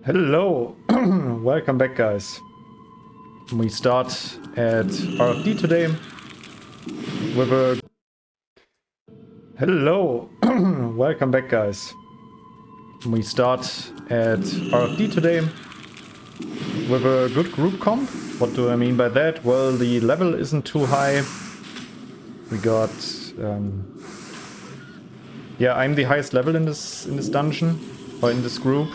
Hello, welcome back guys. We start at RFD today with a... Hello, welcome back guys. We start at RFD today with a good group comp. What do I mean by that? Well, the level isn't too high. We got... yeah, I'm the highest level in this dungeon, or in this group.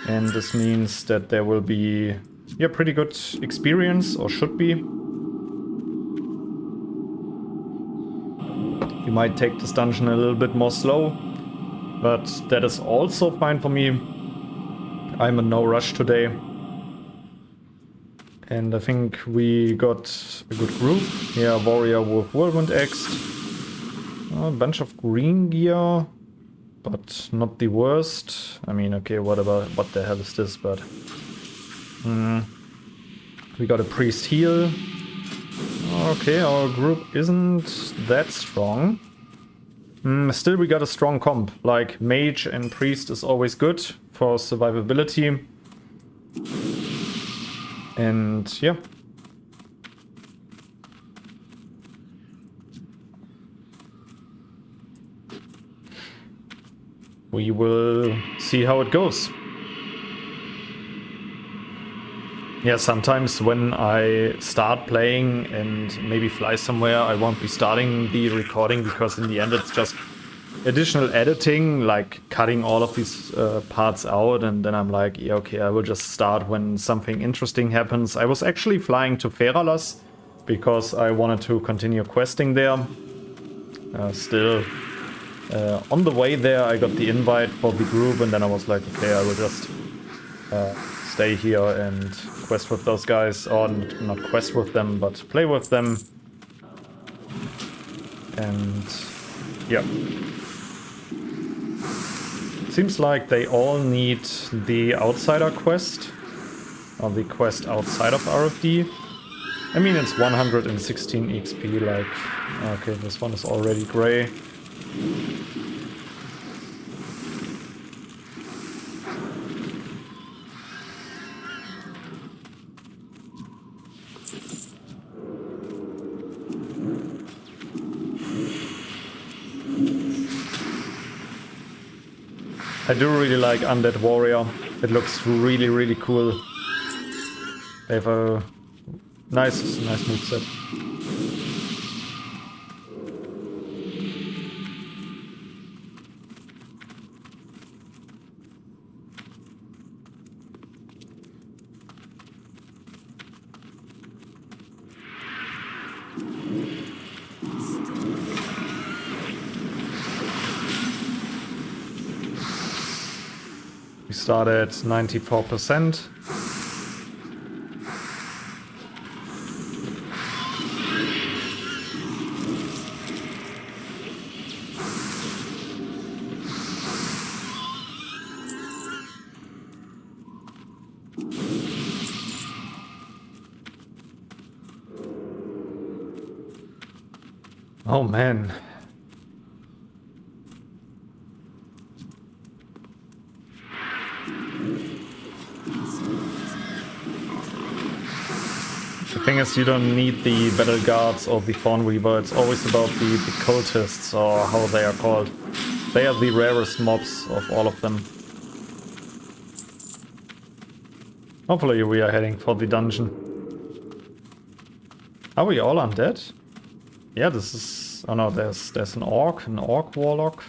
And this means that there will be, yeah, pretty good experience, or should be. You might take this dungeon a little bit more slow, but that is also fine for me. I'm in no rush today. And I think we got a good group. Yeah, warrior with whirlwind axe. A bunch of green gear. But not the worst. I mean, okay, what the hell is this? But we got a priest heal. Okay, our group isn't that strong. Still, we got a strong comp. Like mage and priest is always good for survivability. And yeah. We will see how it goes. Yeah, sometimes when I start playing and maybe fly somewhere, I won't be starting the recording because in the end it's just additional editing, like cutting all of these parts out, and then I'm like, yeah, okay, I will just start when something interesting happens. I was actually flying to Feralas because I wanted to continue questing there. Still... on the way there, I got the invite for the group, and then I was like, okay, I will just stay here and quest with those guys, or not quest with them, but play with them. And yeah. Seems like they all need the outsider quest, or the quest outside of RFD. I mean, it's 116 XP, like, okay, this one is already gray. I do really like Undead Warrior. It looks really, really cool. They have a nice moveset. We start at 94%. Oh man. The thing is, you don't need the battle guards or the Fawn Weaver. It's always about the cultists, or how they are called. They are the rarest mobs of all of them. Hopefully we are heading for the dungeon. Are we all undead? Yeah, this is... oh no, there's an orc warlock.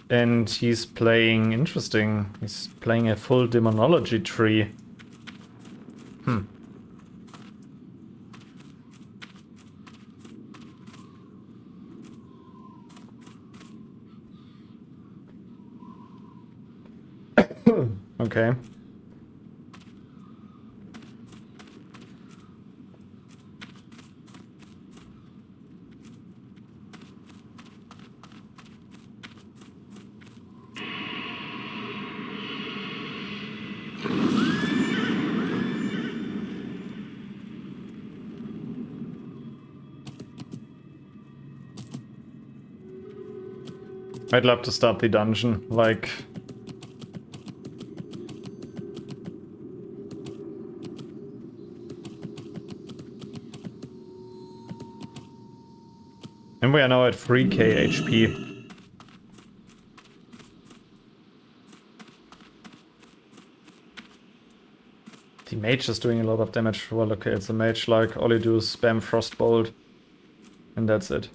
And he's playing... interesting. He's playing a full demonology tree. Okay. I'd love to start the dungeon, like... we are now at 3k HP. The mage is doing a lot of damage. Well, okay, it's a mage, like, all you do is spam Frostbolt. And that's it.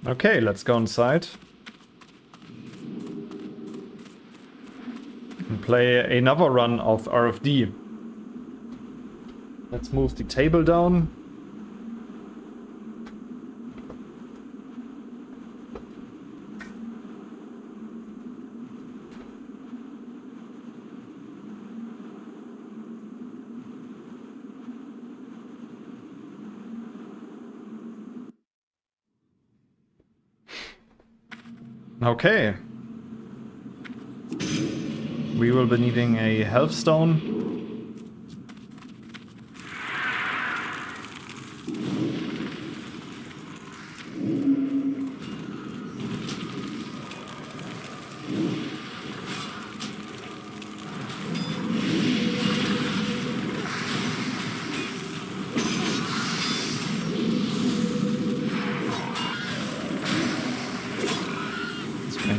Okay, let's go inside. And play another run of RFD. Let's move the table down. Okay. We will be needing a health stone.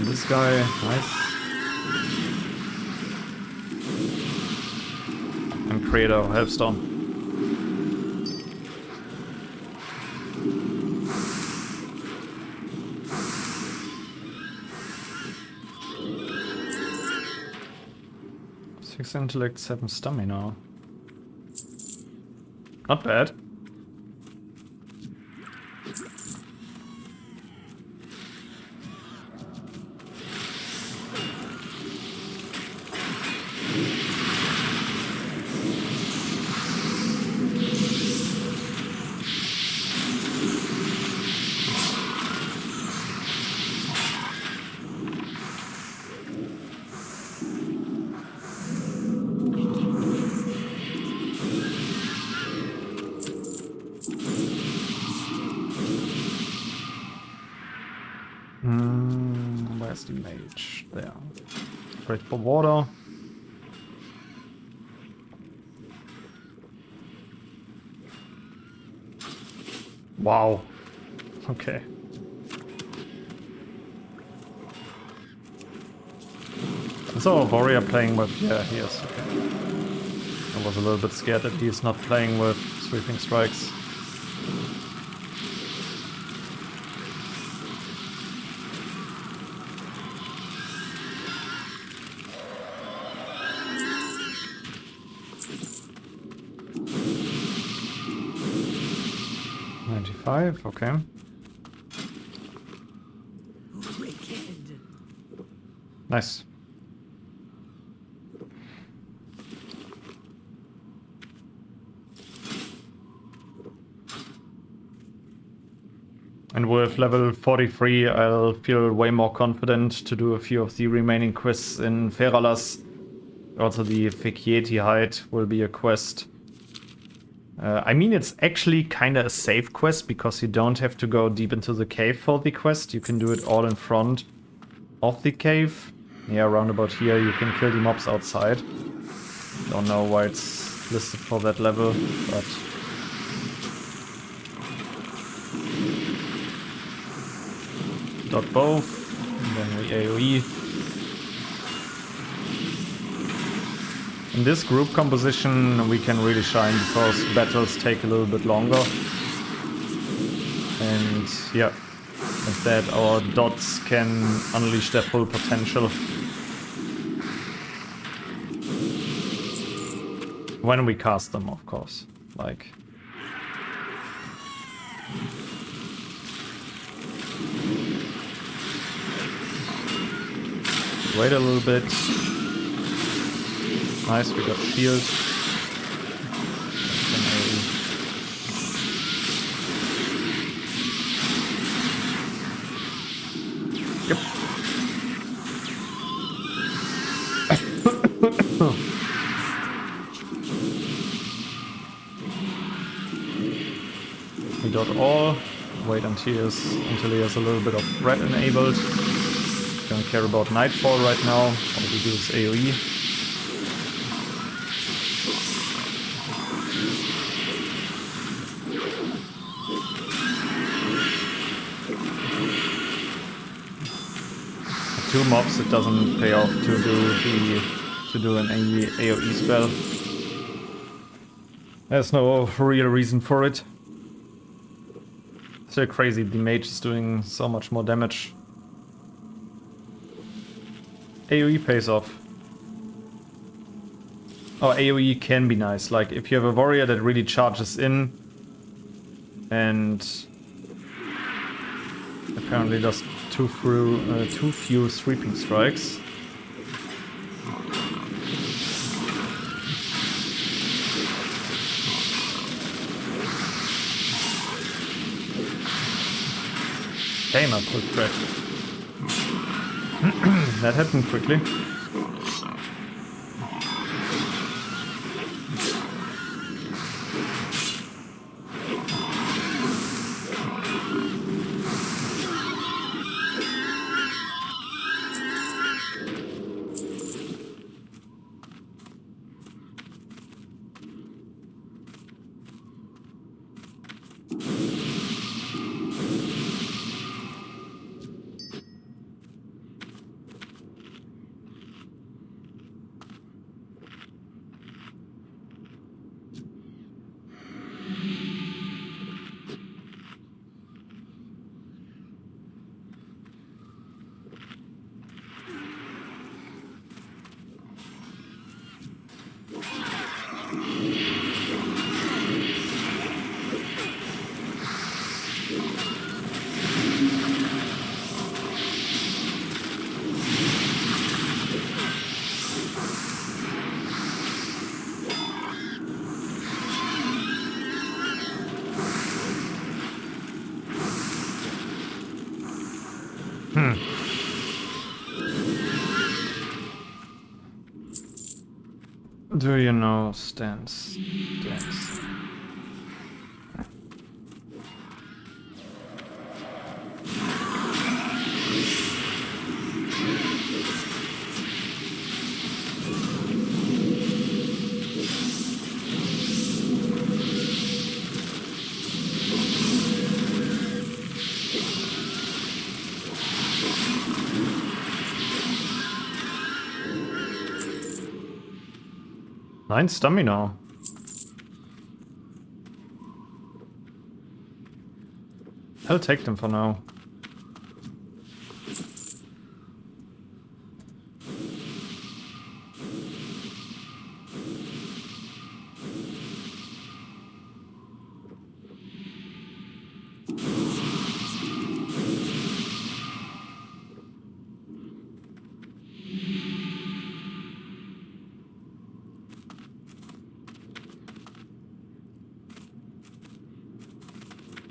This guy, nice. And create a healthstone. Six intellect, 7 stamina. Not bad. Where's the mage? There. Break for water. Wow. Okay. Is our warrior playing with... Yeah, he is. Okay. I was a little bit scared that he's not playing with sweeping strikes. Okay. Nice. And with level 43, I'll feel way more confident to do a few of the remaining quests in Feralas. Also, the Fekieti Hide will be a quest. I mean, it's actually kind of a safe quest because you don't have to go deep into the cave for the quest. You can do it all in front of the cave. Yeah, around about here you can kill the mobs outside. Don't know why it's listed for that level, but... Dot both, and then we AoE. In this group composition we can really shine because battles take a little bit longer. And yeah, with that our dots can unleash their full potential. When we cast them, of course. Like... Wait a little bit. Nice, we got shield. Yep. We got all. Wait until he has a little bit of red enabled. Going don't care about Nightfall right now. All we do is AoE. Two mobs, it doesn't pay off to do an AoE spell. There's no real reason for it. Still crazy, the mage is doing so much more damage. AoE pays off. Oh, AoE can be nice. Like if you have a warrior that really charges in and apparently does too few sweeping strikes. Damn, I pulled threat. That happened quickly. Do you know stance? Nine stamina. I'll take them for now.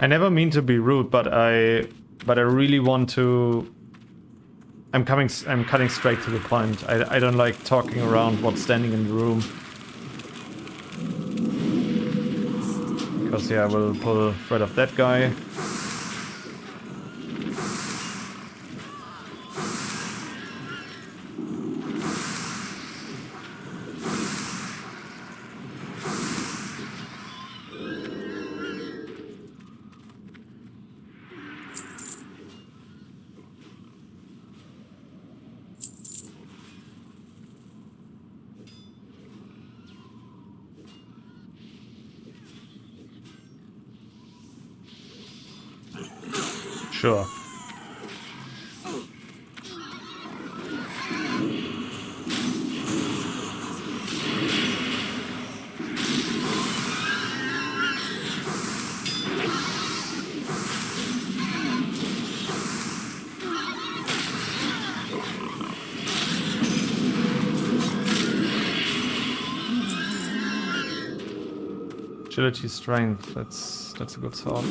I never mean to be rude, but I really want to. I'm cutting straight to the point. I don't like talking around what's standing in the room. Because yeah, I will pull threat of that guy. Sure. Agility, strength, that's a good thought.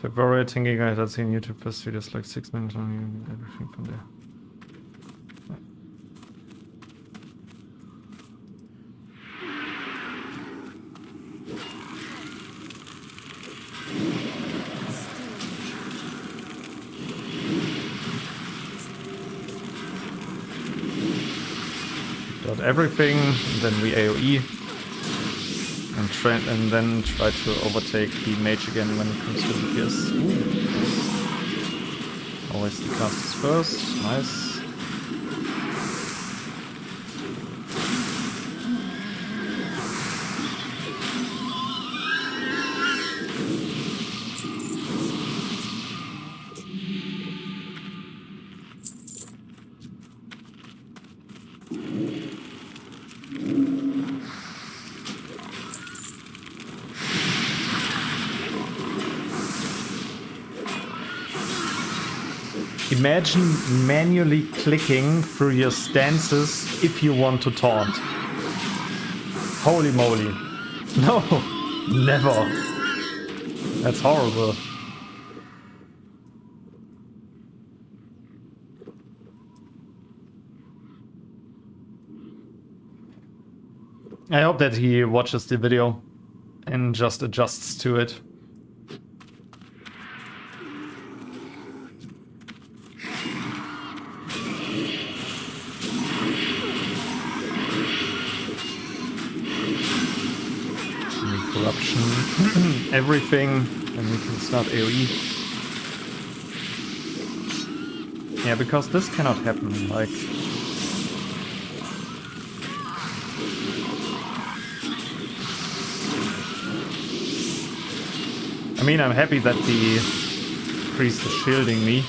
The warrior thinking I had seen YouTube first videos like 6 minutes on everything from there. got everything, and then we AoE. And then try to overtake the mage again when it comes to DPS. Always the casters first. Nice. Imagine manually clicking through your stances if you want to taunt. Holy moly. No, never. That's horrible. I hope that he watches the video and just adjusts to it. Corruption, everything, and we can start AoE. Yeah, because this cannot happen, like... I mean, I'm happy that the priest is shielding me.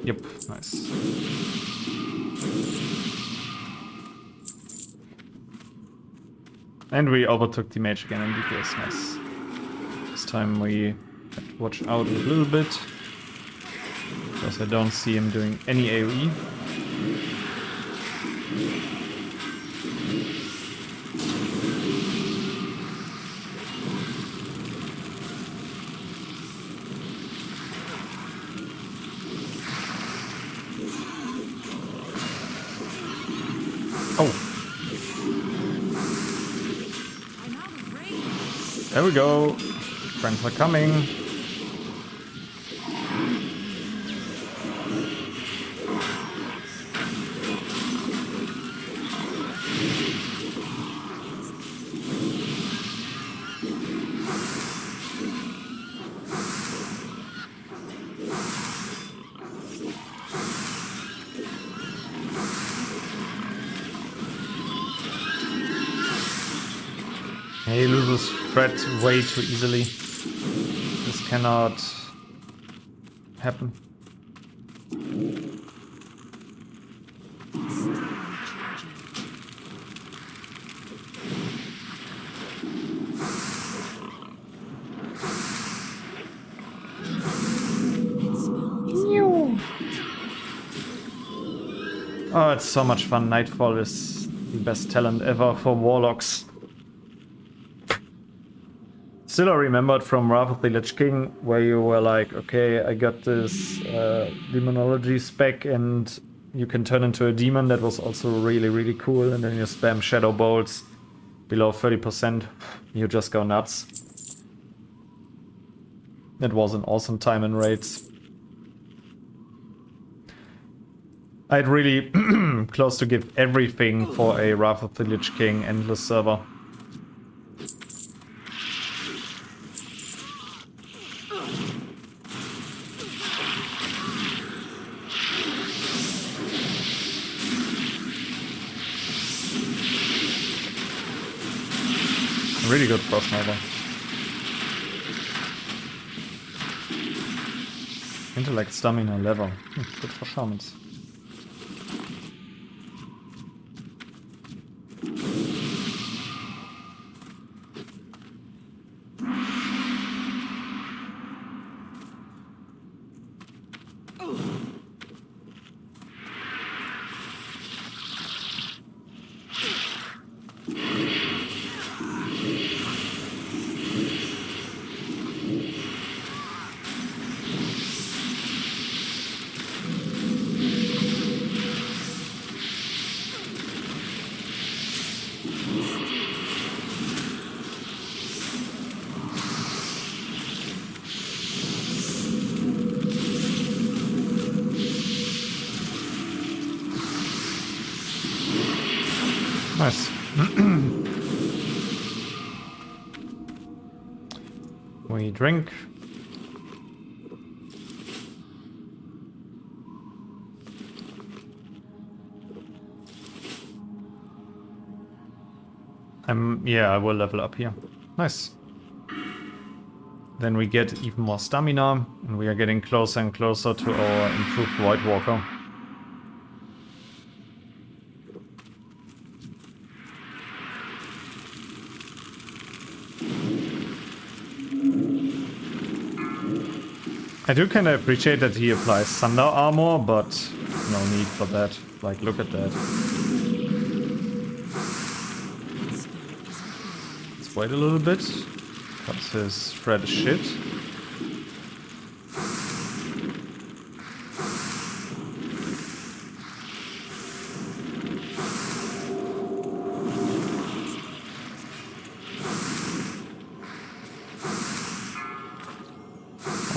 Yep, nice. And we overtook the mage again in DPS, nice. This time we have to watch out a little bit, because I don't see him doing any AoE. Oh. There we go. Friends are coming. He loses threat way too easily. This cannot happen. Oh, it's so much fun. Nightfall is the best talent ever for Warlocks. Still, I remembered from Wrath of the Lich King, where you were like, okay, I got this demonology spec and you can turn into a demon. That was also really, really cool. And then you spam shadow bolts below 30%. You just go nuts. That was an awesome time in raids. I'd really close to give everything for a Wrath of the Lich King endless server. Really good frost sniper. Intellect, stamina, lever. Good for shamans. Nice. We drink. Yeah, I will level up here. Nice. Then we get even more stamina, and we are getting closer and closer to our improved White Walker. I do kind of appreciate that he applies Thunder Armor, but no need for that. Like, look at that. Let's wait a little bit, because his threat is shit.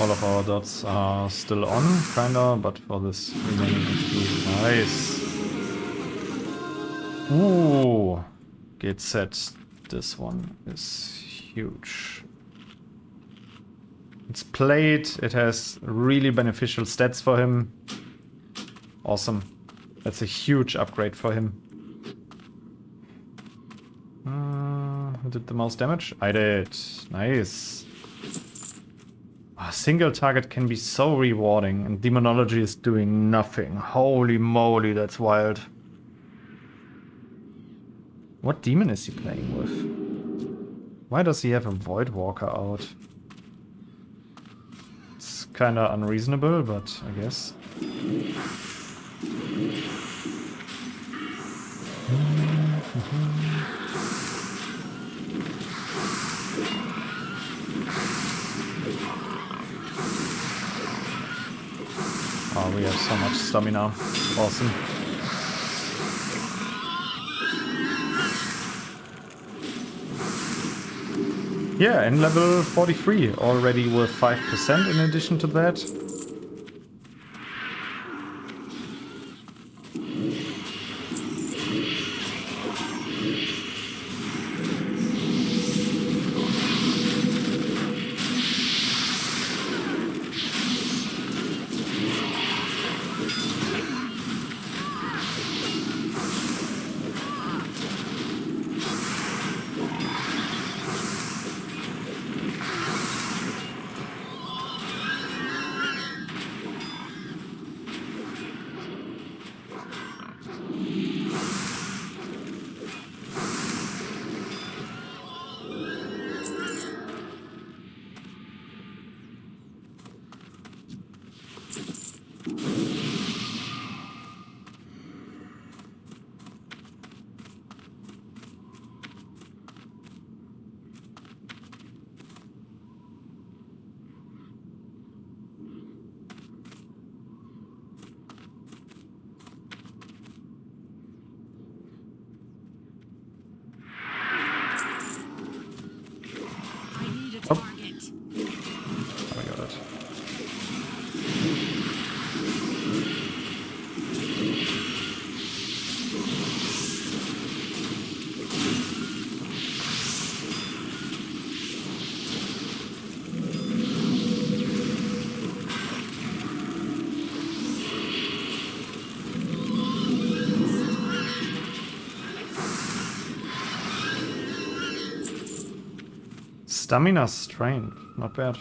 All of our dots are still on, kinda, but for this remaining HP. Nice. Ooh. Get set. This one is huge. It's played. It has really beneficial stats for him. Awesome. That's a huge upgrade for him. Who did the most damage? I did. Nice. A single target can be so rewarding, and Demonology is doing nothing. Holy moly, that's wild. What demon is he playing with? Why does he have a Void Walker out? It's kinda unreasonable, but I guess. Oh, we have so much stamina. Awesome. Yeah, and level 43, already with 5% in addition to that. Oh. I got it. Stamina strain, not bad.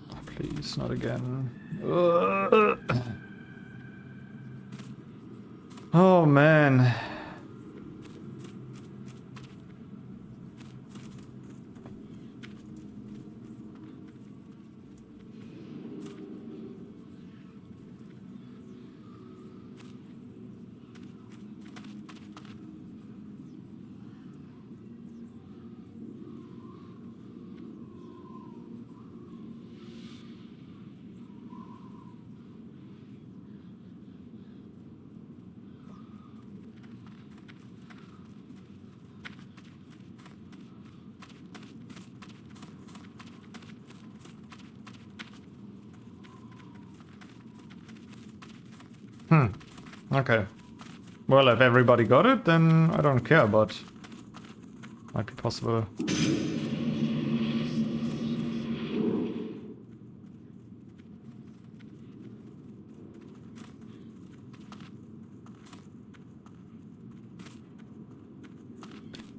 Oh, please, not again. Oh man. Okay. Well, if everybody got it, then I don't care, but might be possible.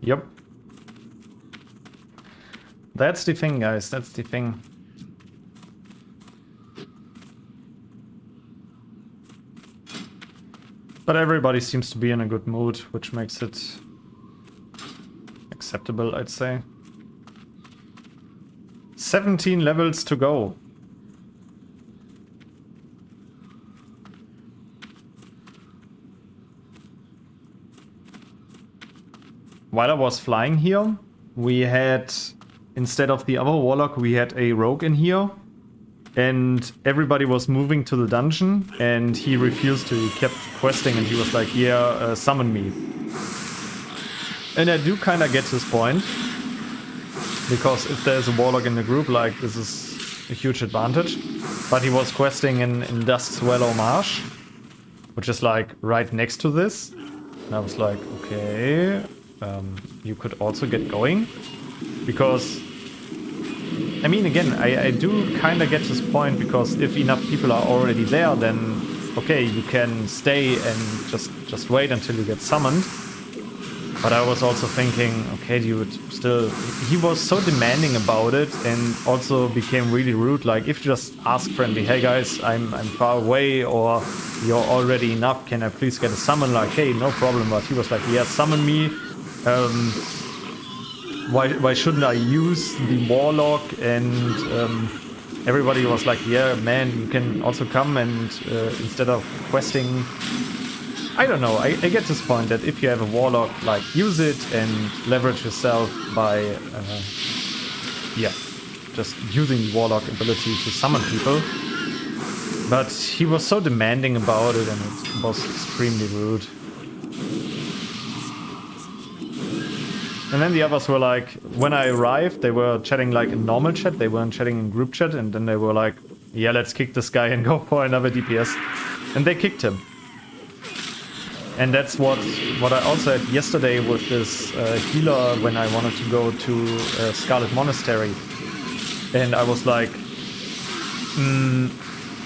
Yep. That's the thing, guys. That's the thing. But everybody seems to be in a good mood, which makes it acceptable, I'd say. 17 levels to go. While I was flying here, we had, instead of the other Warlock, we had a Rogue in here. And everybody was moving to the dungeon, and he refused to. He kept questing, and he was like, yeah, summon me. And I do kind of get his point. Because if there's a Warlock in the group, like, this is a huge advantage. But he was questing in Dustswallow Marsh, which is, like, right next to this. And I was like, okay, you could also get going. Because... I mean, again, I do kind of get this point, because if enough people are already there, then okay, you can stay and just wait until you get summoned. But I was also thinking, okay, dude, still, he was so demanding about it, and also became really rude. Like, if you just ask friendly, hey guys, I'm far away, or you're already enough, can I please get a summon? Like, hey, no problem. But he was like, yeah, summon me. Why shouldn't I use the Warlock? And everybody was like, yeah, man, you can also come and instead of questing... I don't know, I get this point that if you have a Warlock, like, use it and leverage yourself by, yeah, just using the Warlock ability to summon people. But he was so demanding about it, and it was extremely rude. And then the others were like, when I arrived, they were chatting like in normal chat, they weren't chatting in group chat, and then they were like, yeah, let's kick this guy and go for another DPS. And they kicked him. And that's what I also had yesterday with this healer when I wanted to go to Scarlet Monastery. And I was like,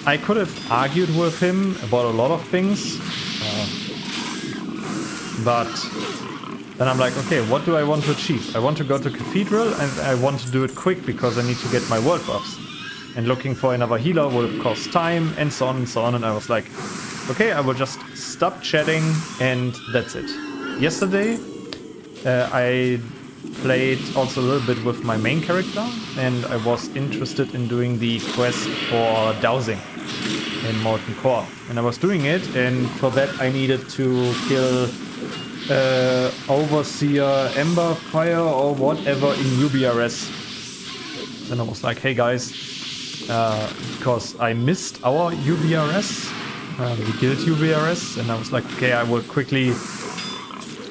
I could have argued with him about a lot of things, but then I'm like, okay, what do I want to achieve? I want to go to Cathedral, and I want to do it quick because I need to get my world buffs. And looking for another healer will cost time, and so on and so on. And I was like, okay, I will just stop chatting, and that's it. Yesterday, I played also a little bit with my main character, and I was interested in doing the quest for dowsing in Molten Core. And I was doing it, and for that I needed to kill Overseer Ember Fire or whatever in UBRS. Then I was like, hey guys, because I missed our UBRS, the guild UBRS, and I was like, okay, I will quickly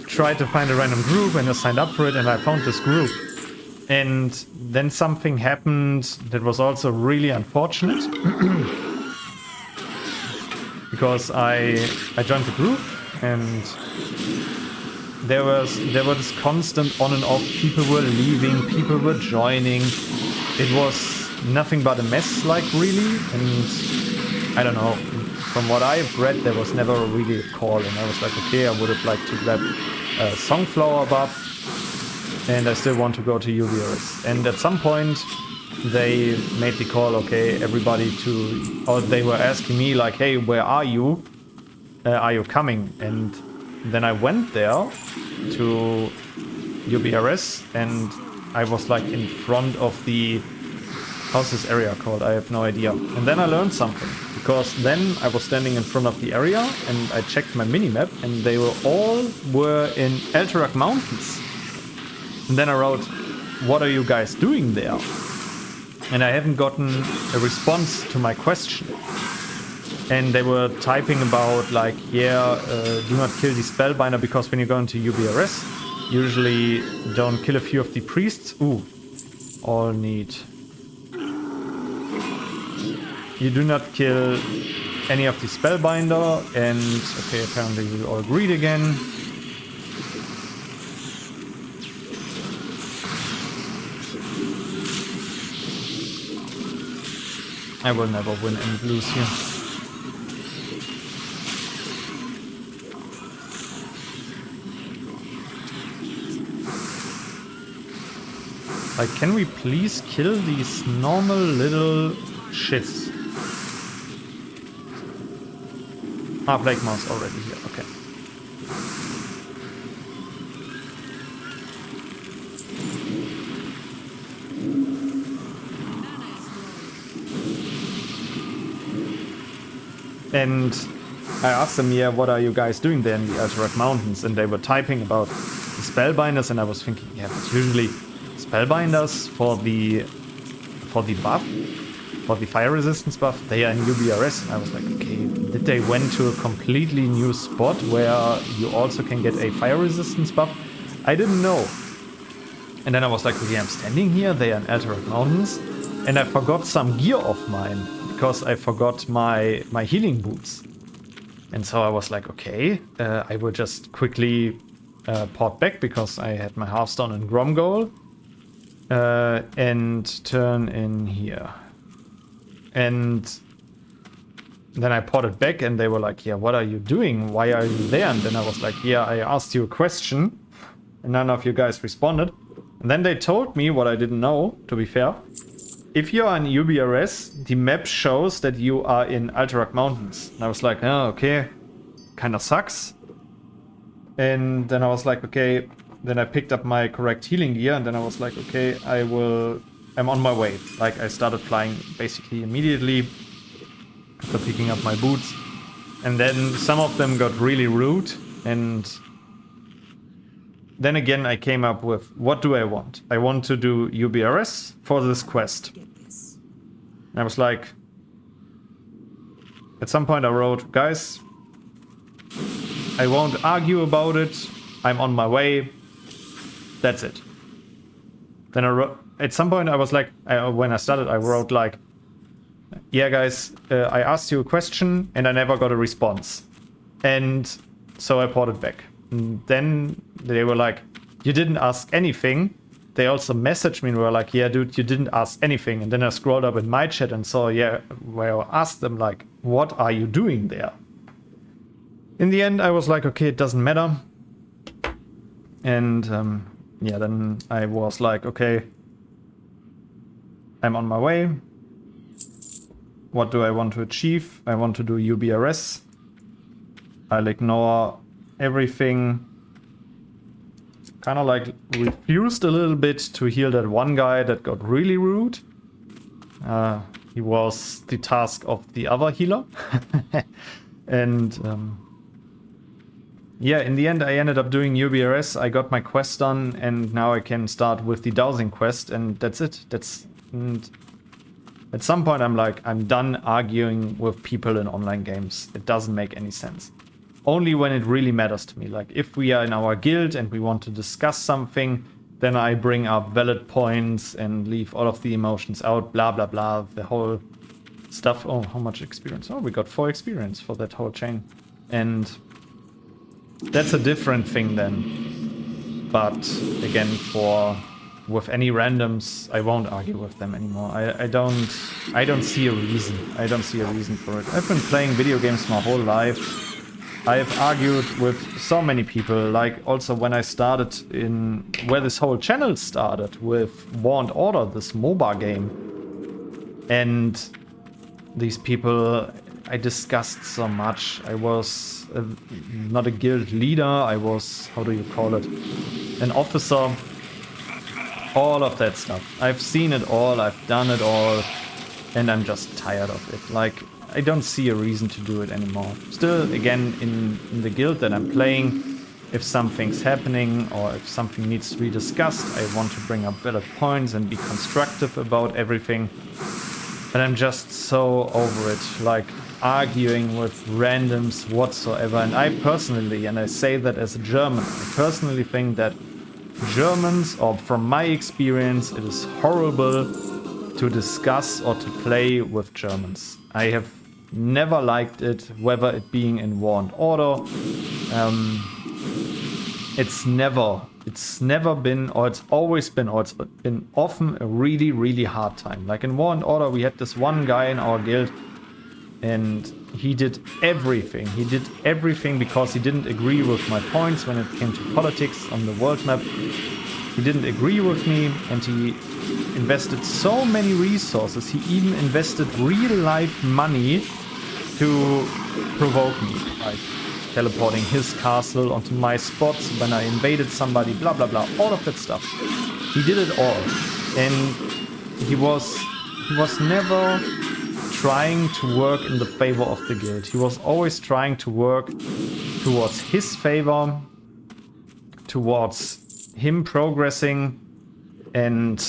try to find a random group, and I signed up for it, and I found this group. And then something happened that was also really unfortunate. Because I joined the group, and there were this constant on and off. People were leaving, people were joining. It was nothing but a mess, like, really. And I don't know, from what I've read, there was never really a call. And I was like, okay, I would have liked to grab a Songflower buff, and I still want to go to UBRS. And at some point, they made the call, okay, everybody to... Or they were asking me, like, hey, where are you? Are you coming? And then I went there to UBRS, and I was like in front of the... How's this area called? I have no idea. And then I learned something, because then I was standing in front of the area, and I checked my minimap, and they were all in Eltarak Mountains. And then I wrote, what are you guys doing there? And I haven't gotten a response to my question. And they were typing about, like, yeah, do not kill the Spellbinder, because when you go into UBRS, usually don't kill a few of the priests. Ooh, all need. You do not kill any of the Spellbinder, and okay, apparently we all agreed again. I will never win any blues here. Like, can we please kill these normal little shits? Ah, Plague Mouse already here, okay. And I asked them, yeah, what are you guys doing there in the Alterac Mountains? And they were typing about the Spellbinders, and I was thinking, yeah, but usually Spellbinders for the buff, for the fire resistance buff, they are in UBRS. And I was like, okay, did they went to a completely new spot where you also can get a fire resistance buff? I didn't know. And then I was like, okay, I'm standing here, they are in Alterac Mountains, and I forgot some gear of mine, because I forgot my healing boots. And so I was like, okay, I will just quickly port back, because I had my Hearthstone and Gromgoal, and turn in here. And then I ported back, and they were like, yeah, what are you doing? Why are you there? And then I was like, yeah, I asked you a question, and none of you guys responded. And then they told me what I didn't know, to be fair. If you are in UBRS, the map shows that you are in Alterac Mountains. And I was like, oh, okay, kind of sucks. And then I was like, okay, then I picked up my correct healing gear, and then I was like, okay, I'm on my way. Like, I started flying basically immediately after picking up my boots. And then some of them got really rude, and then again I came up with, what do I want? I want to do UBRS for this quest. And I was like, at some point I wrote, guys, I won't argue about it. I'm on my way. That's it. Then I wrote, at some point I was like, when I started, I wrote like, yeah, guys, I asked you a question and I never got a response. And so I ported back. And then they were like, you didn't ask anything. They also messaged me and were like, yeah, dude, you didn't ask anything. And then I scrolled up in my chat and saw, yeah, where I asked them, like, what are you doing there? In the end, I was like, okay, it doesn't matter. And yeah, then I was like, okay, I'm on my way. What do I want to achieve? I want to do UBRS. I'll ignore everything. Kind of like refused a little bit to heal that one guy that got really rude. He was the task of the other healer. And yeah, in the end I ended up doing UBRS. I got my quest done, and now I can start with the dowsing quest, and that's it. And at some point I'm like, I'm done arguing with people in online games. It doesn't make any sense. Only when it really matters to me. Like, if we are in our guild and we want to discuss something, then I bring up valid points and leave all of the emotions out, blah, blah, blah, the whole stuff. Oh, how much experience? Oh, we got 4 experience for that whole chain. And that's a different thing then. But again, with any randoms, I won't argue with them anymore. I don't see a reason. I don't see a reason for it. I've been playing video games my whole life. I've argued with so many people, like also when I started where this whole channel started with War and Order, this MOBA game. And these people, I discussed so much. I was not a guild leader, I was, how do you call it, an officer. All of that stuff. I've seen it all, I've done it all, and I'm just tired of it. Like, I don't see a reason to do it anymore. Still, again, in the guild that I'm playing, if something's happening or if something needs to be discussed, I want to bring up valid points and be constructive about everything. But I'm just so over it, like arguing with randoms whatsoever. And I personally, and I say that as a German, I personally think that Germans, or from my experience, it is horrible to discuss or to play with Germans. I have Never liked it, whether it being in War and Order. It's never been, or it's always been, or it's been often a really, really hard time. Like in War and Order, we had this one guy in our guild, and he did everything. He did everything because he didn't agree with my points when it came to politics on the world map. He didn't agree with me, and he invested so many resources. He even invested real-life money to provoke me, like teleporting his castle onto my spots when I invaded somebody, blah blah blah, all of that stuff. He did it all, and he was never trying to work in the favor of the guild. He was always trying to work towards his favor, towards him progressing, and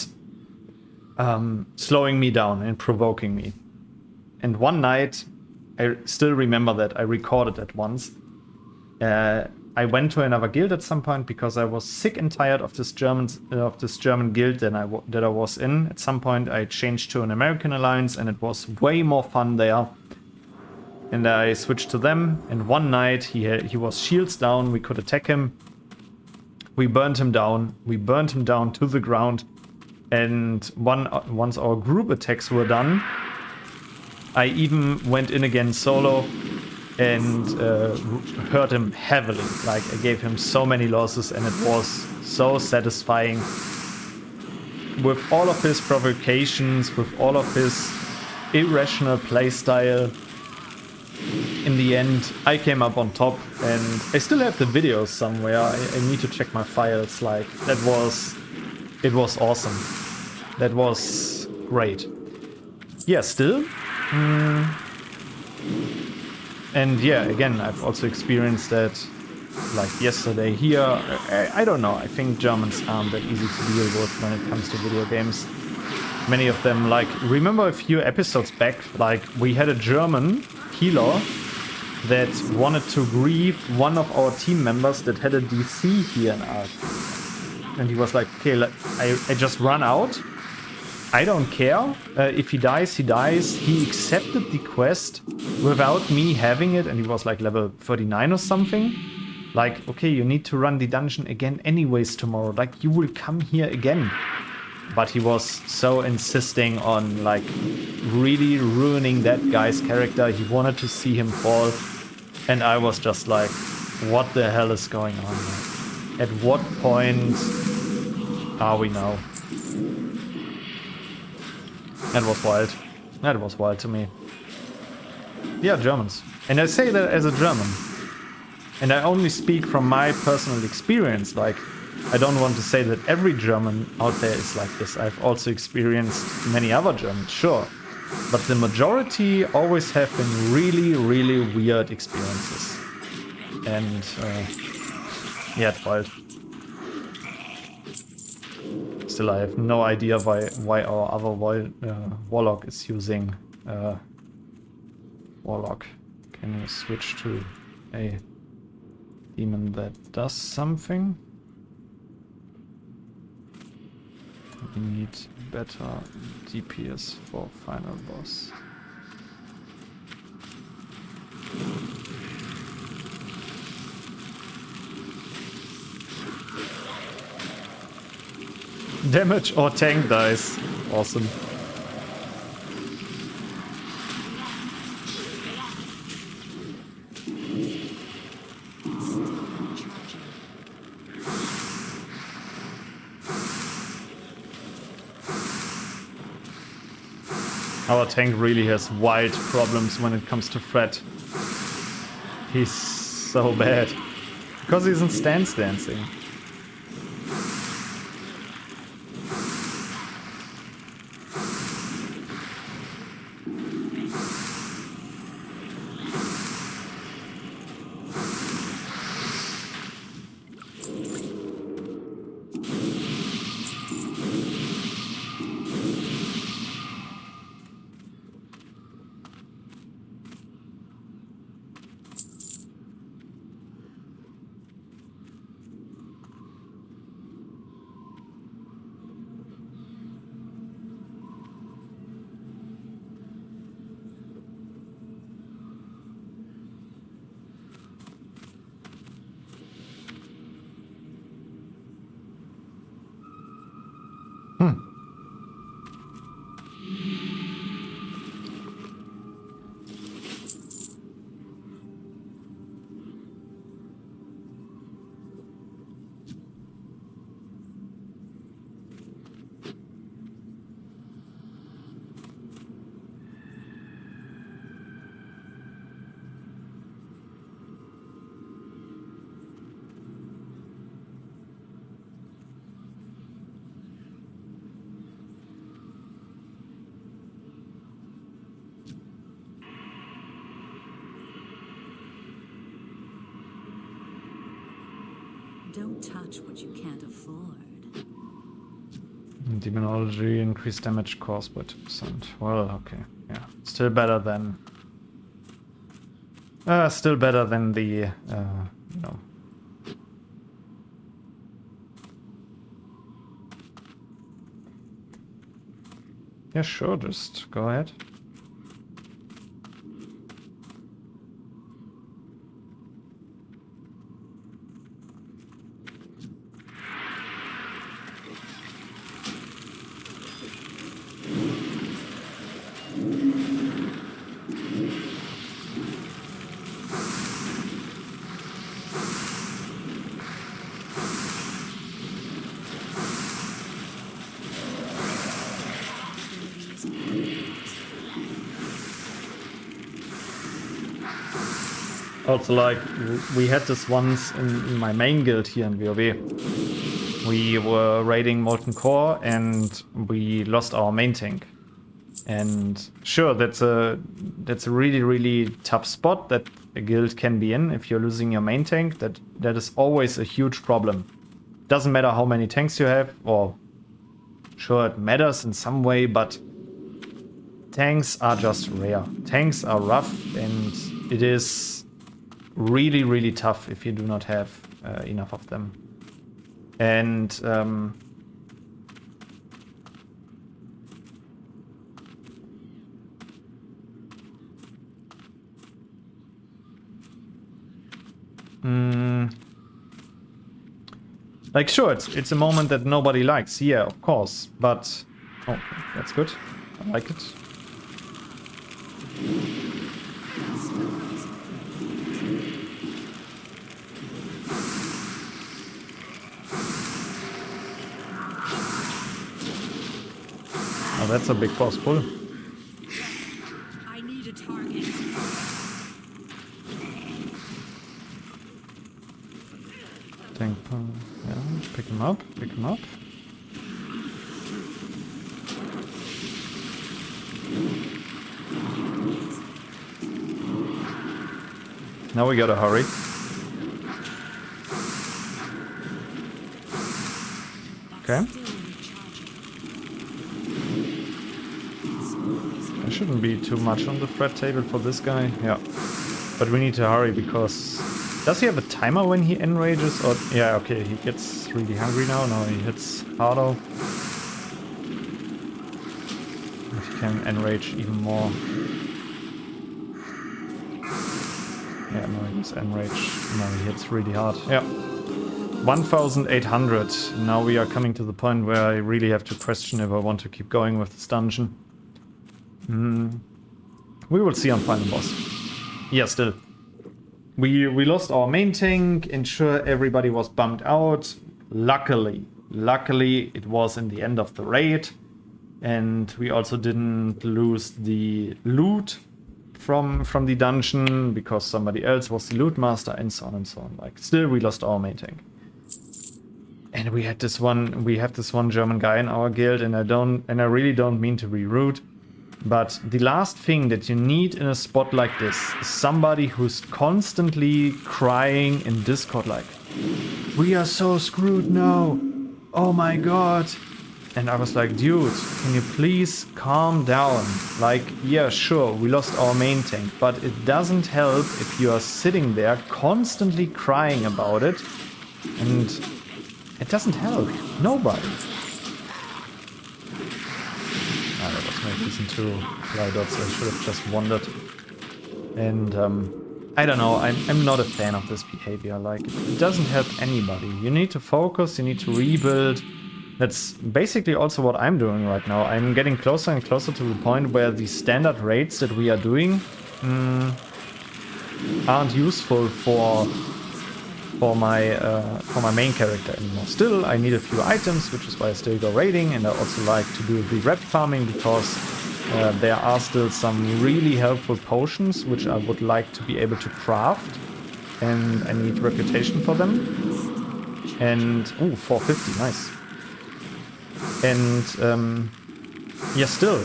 slowing me down and provoking me. And one night, I still remember that, I recorded that once. I went to another guild at some point because I was sick and tired of this German guild that I was in. At some point, I changed to an American alliance, and it was way more fun there. And I switched to them. And one night, he was shields down. We could attack him. We burned him down. We burned him down to the ground. And once our group attacks were done, I even went in again solo and hurt him heavily. Like, I gave him so many losses, and it was so satisfying. With all of his provocations, with all of his irrational playstyle, in the end, I came up on top, and I still have the videos somewhere. I need to check my files. Like, it was awesome. That was great. Yeah, still. And yeah, again, I've also experienced that, like yesterday here. I don't know, I think Germans aren't that easy to deal with when it comes to video games. Many of them, like, remember a few episodes back, like, we had a German healer that wanted to grieve one of our team members that had a DC here in Ark. And he was like, okay, I just run out. I don't care. If he dies, he dies. He accepted the quest without me having it, and he was like level 39 or something. Like, okay, you need to run the dungeon again anyways tomorrow. Like, you will come here again. But he was so insisting on, like, really ruining that guy's character. He wanted to see him fall. And I was just like, what the hell is going on? At what point are we now? That was wild. That was wild to me. Yeah, Germans. And I say that as a German. And I only speak from my personal experience. Like, I don't want to say that every German out there is like this. I've also experienced many other Germans, sure. But the majority always have been really, really weird experiences. And, yeah, it's wild. Still, I have no idea why our other Warlock is using Warlock. Can you switch to a demon that does something? We need better DPS for final boss. Damage or tank dice. Awesome. Our tank really has wild problems when it comes to threat. He's so bad. Because he's in stance dancing. Don't touch what you can't afford. Demonology, increased damage caused by 2%. Well, okay. Yeah. Still better than... still better than the, you know... Yeah, sure, just go ahead. Also, like, we had this once in my main guild here in WoW. We were raiding Molten Core and we lost our main tank. And sure, that's a really, really tough spot that a guild can be in if you're losing your main tank. That is always a huge problem. Doesn't matter how many tanks you have, or sure, it matters in some way, but tanks are just rare. Tanks are rough, and it is really, really tough if you do not have enough of them. And like, sure, it's a moment that nobody likes, yeah, of course, but... Oh, that's good. I like it. Oh, that's a big boss pull. I need a target. Tank, yeah, pick him up, pick him up. Now we gotta hurry. Okay. There shouldn't be too much on the threat table for this guy. Yeah. But we need to hurry because... Does he have a timer when he enrages? Or yeah, okay, he gets really hungry now. Now he hits harder. He can enrage even more. Yeah, no, he gets enrage. No, he hits really hard. Yeah. 1,800. Now we are coming to the point where I really have to question if I want to keep going with this dungeon. We will see on final boss. Yeah, still. We lost our main tank, and sure, everybody was bummed out. Luckily, it was in the end of the raid, and we also didn't lose the loot from the dungeon because somebody else was the loot master, and so on and so on. Like, still, we lost our main tank. And we have this one German guy in our guild, and I really don't mean to be rude. But the last thing that you need in a spot like this is somebody who's constantly crying in Discord like, "We are so screwed now. Oh my god." And I was like, dude, can you please calm down? Like, yeah, sure, we lost our main tank, but it doesn't help if you are sitting there constantly crying about it. And it doesn't help. Nobody. That was my reason to fly dots. I should have just wandered. And I don't know, I'm not a fan of this behavior. Like, it doesn't help anybody. You need to focus, you need to rebuild. That's basically also what I'm doing right now. I'm getting closer and closer to the point where the standard raids that we are doing aren't useful for my main character anymore. Still, I need a few items, which is why I still go raiding, and I also like to do the rep farming because there are still some really helpful potions which I would like to be able to craft, and I need reputation for them. And 450, nice. And yeah, still,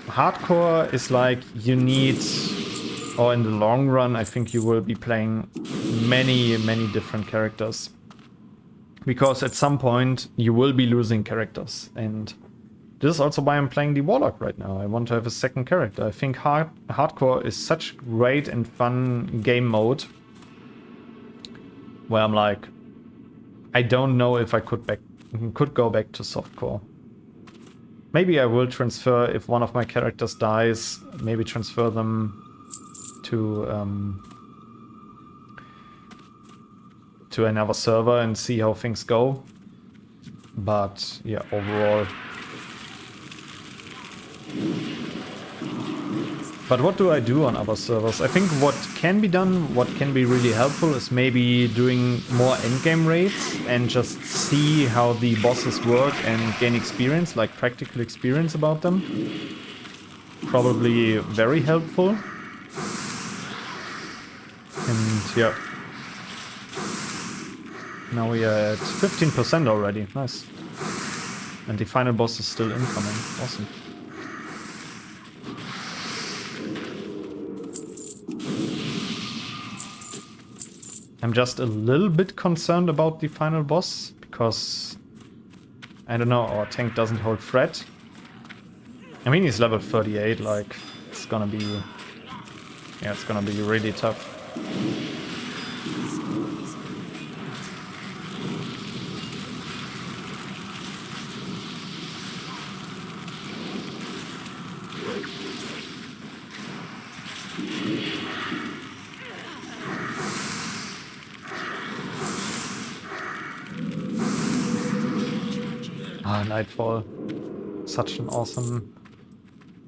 hardcore is like you need, or in the long run, I think you will be playing many different characters. because at some point you will be losing characters, and this is also why I'm playing the Warlock right now. I want to have a second character. I think hardcore is such great and fun game mode where I'm like, I don't know if I could go back to softcore. Maybe I will transfer if one of my characters dies. Maybe transfer them to another server and see how things go. But yeah, overall. But what do I do on other servers? I think what can be done, what can be really helpful is maybe doing more endgame raids and just see how the bosses work and gain experience, like practical experience about them. Probably very helpful. And yeah. Now we are at 15% already. Nice. And the final boss is still incoming. Awesome. I'm just a little bit concerned about the final boss because, I don't know, our tank doesn't hold threat. I mean, he's level 38, like, it's gonna be, yeah, it's gonna be really tough. Nightfall. Such an awesome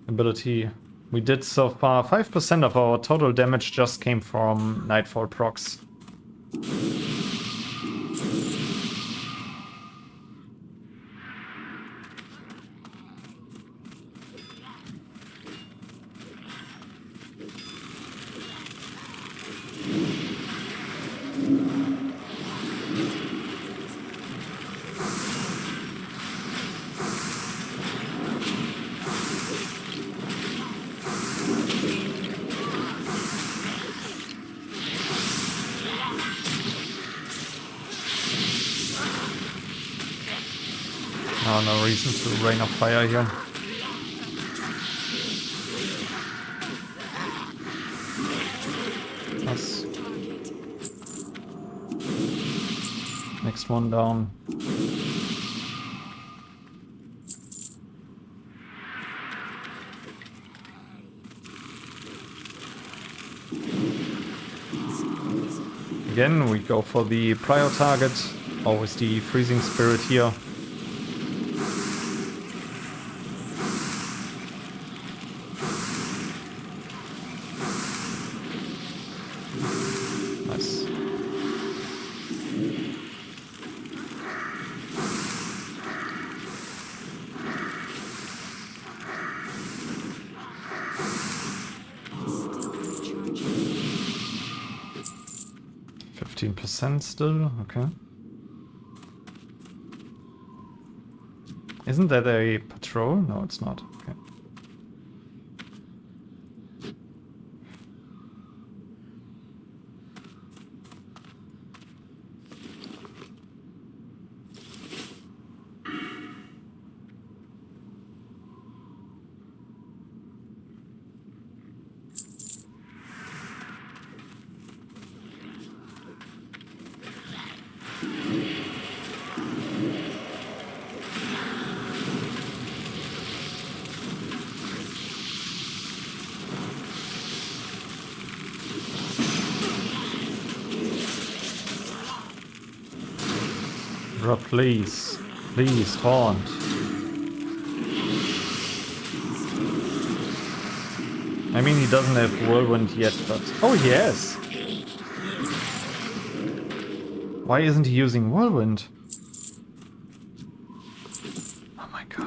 ability. We did so far 5% of our total damage just came from Nightfall procs. Oh, no reason to rain of fire here. Nice. Next one down. Again, we go for the prior target. Always the freezing spirit here. Nice. %, still, okay. Isn't that a patrol? No, it's not. Okay. Bro, please. Please, taunt. I mean, he doesn't have Whirlwind yet, but... Oh, he has! Why isn't he using Whirlwind? Oh my god.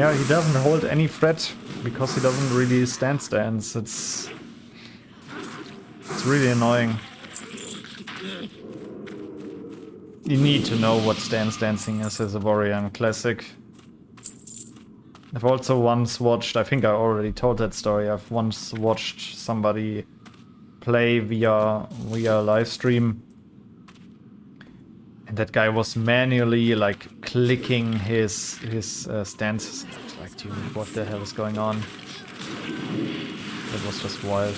Yeah, he doesn't hold any threat because he doesn't really stance. It's really annoying. You need to know what dancing is as a warrior in Classic. I've also once watched, I think I already told that story, I've once watched somebody play via live stream. And that guy was manually like clicking his stances. I was like, dude, what the hell is going on? That was just wild.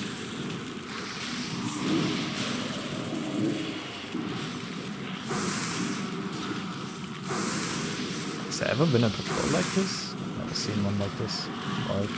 Has there ever been a patrol like this? I've never seen one like this. Wild.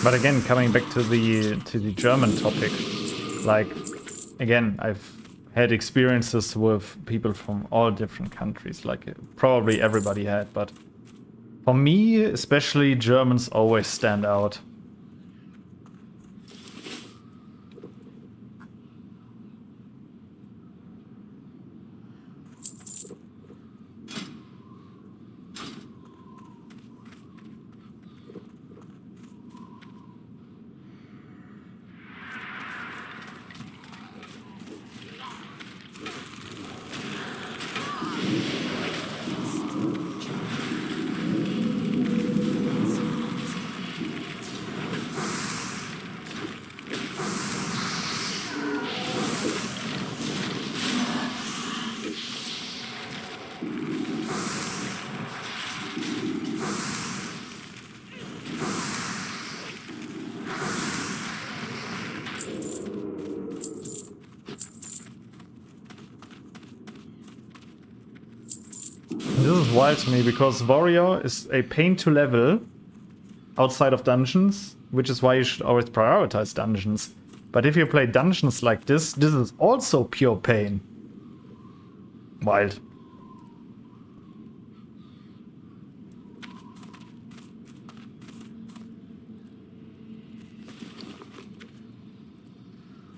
But again, coming back to the German topic, like, again, I've had experiences with people from all different countries, like probably everybody had, but for me, especially, Germans always stand out. This is wild to me because Warrior is a pain to level outside of dungeons, which is why you should always prioritize dungeons. But if you play dungeons like this is also pure pain. Wild.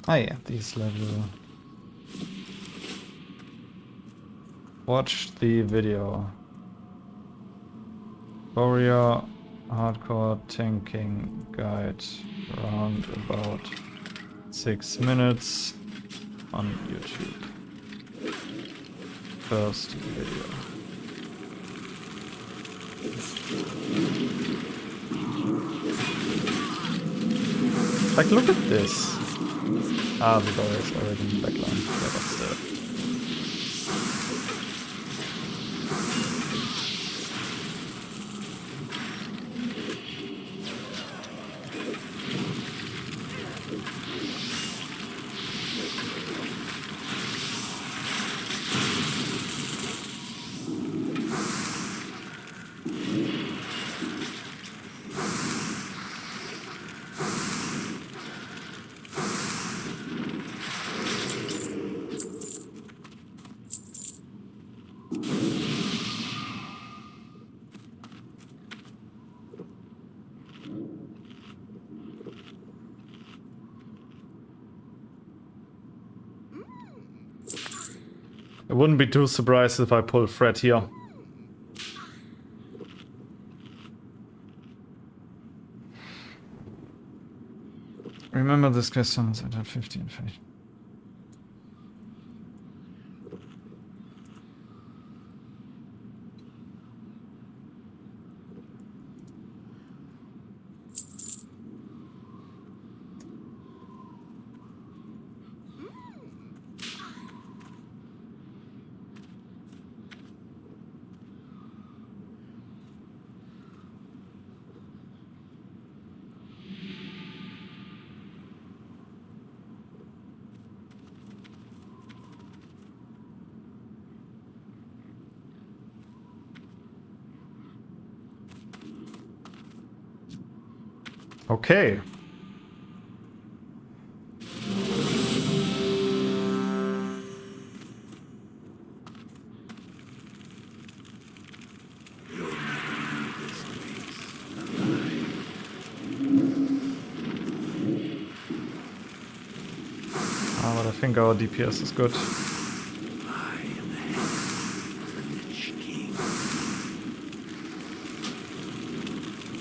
Ah yeah, these level. Watch the video. Warrior Hardcore Tanking Guide. Around about 6 minutes on YouTube. First video. Like, look at this. Ah, the door is already in the backline. Yeah, but still. I wouldn't be too surprised if I pull Fred here. Remember this question is at 50 and 50. Okay. But I think our DPS is good.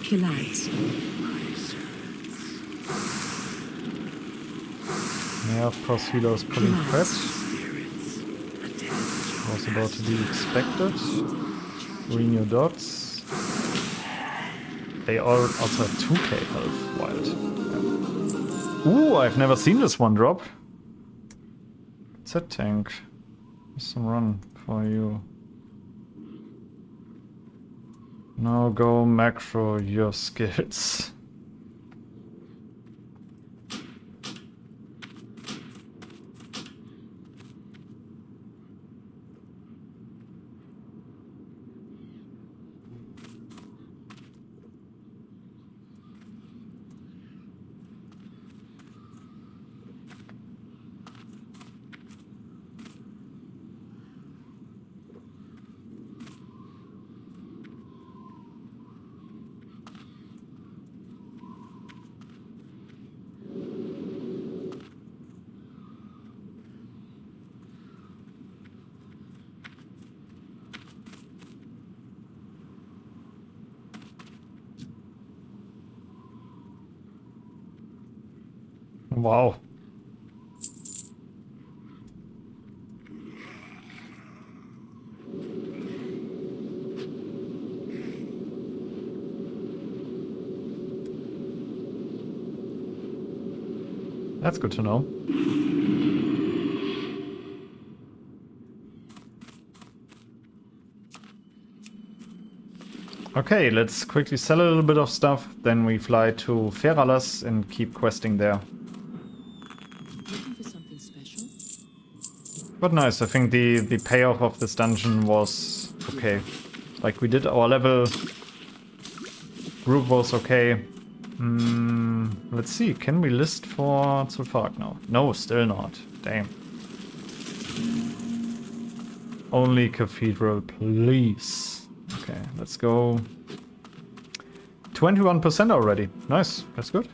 Killites. Yeah, of course, healer is pulling Fred. Was about to be expected. 3 new dots. They all also have 2k health. Wild. Yeah. Ooh, I've never seen this one drop. It's a tank. Some run for you. Now go macro your skills. Wow. That's good to know. Okay, let's quickly sell a little bit of stuff, then we fly to Feralas and keep questing there. But nice, I think the payoff of this dungeon was okay. Like, we did our level, group was okay. Let's see, can we list for Zulfark now? No, still not. Damn. Only Cathedral, please. Okay, let's go. 21% already. Nice, that's good.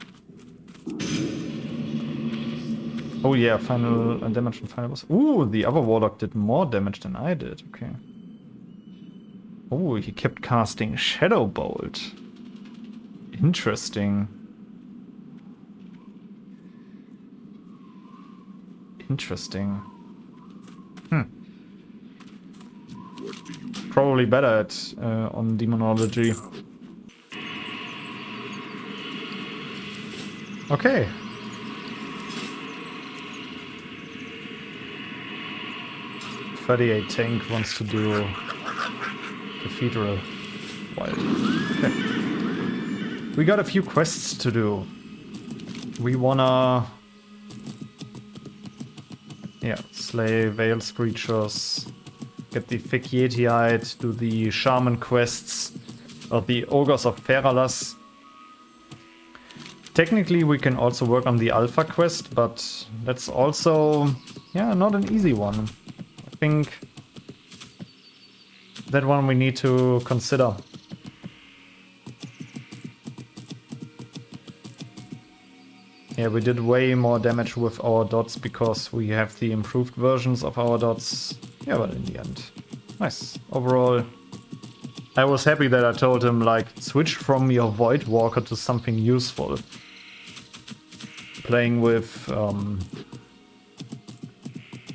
Oh yeah, final damage and final boss. Ooh, the other Warlock did more damage than I did. Okay. Oh, he kept casting Shadow Bolt. Interesting. Interesting. Probably better at on Demonology. Okay. .38 tank wants to do Cathedral. Wild. Okay. We got a few quests to do. We wanna... yeah, slay Veil Screechers, get the thick Yetiite, do the Shaman quests, or the Ogres of Feralas. Technically we can also work on the Alpha quest, but that's also, yeah, not an easy one. I think that one we need to consider. Yeah, we did way more damage with our dots because we have the improved versions of our dots. Yeah, but in the end, nice. Overall, I was happy that I told him, like, switch from your Void Walker to something useful. Playing with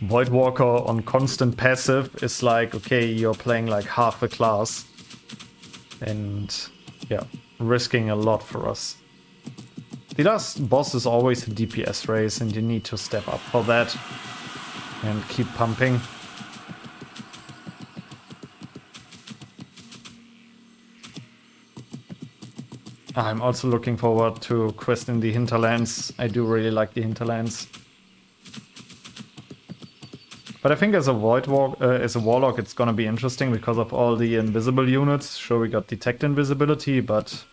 Void Walker on constant passive is like, okay, you're playing like half a class. And yeah, risking a lot for us. The last boss is always a DPS race, and you need to step up for that and keep pumping. I'm also looking forward to quest in the Hinterlands. I do really like the Hinterlands. But I think as a Warlock, it's gonna be interesting because of all the invisible units. Sure, we got detect invisibility, but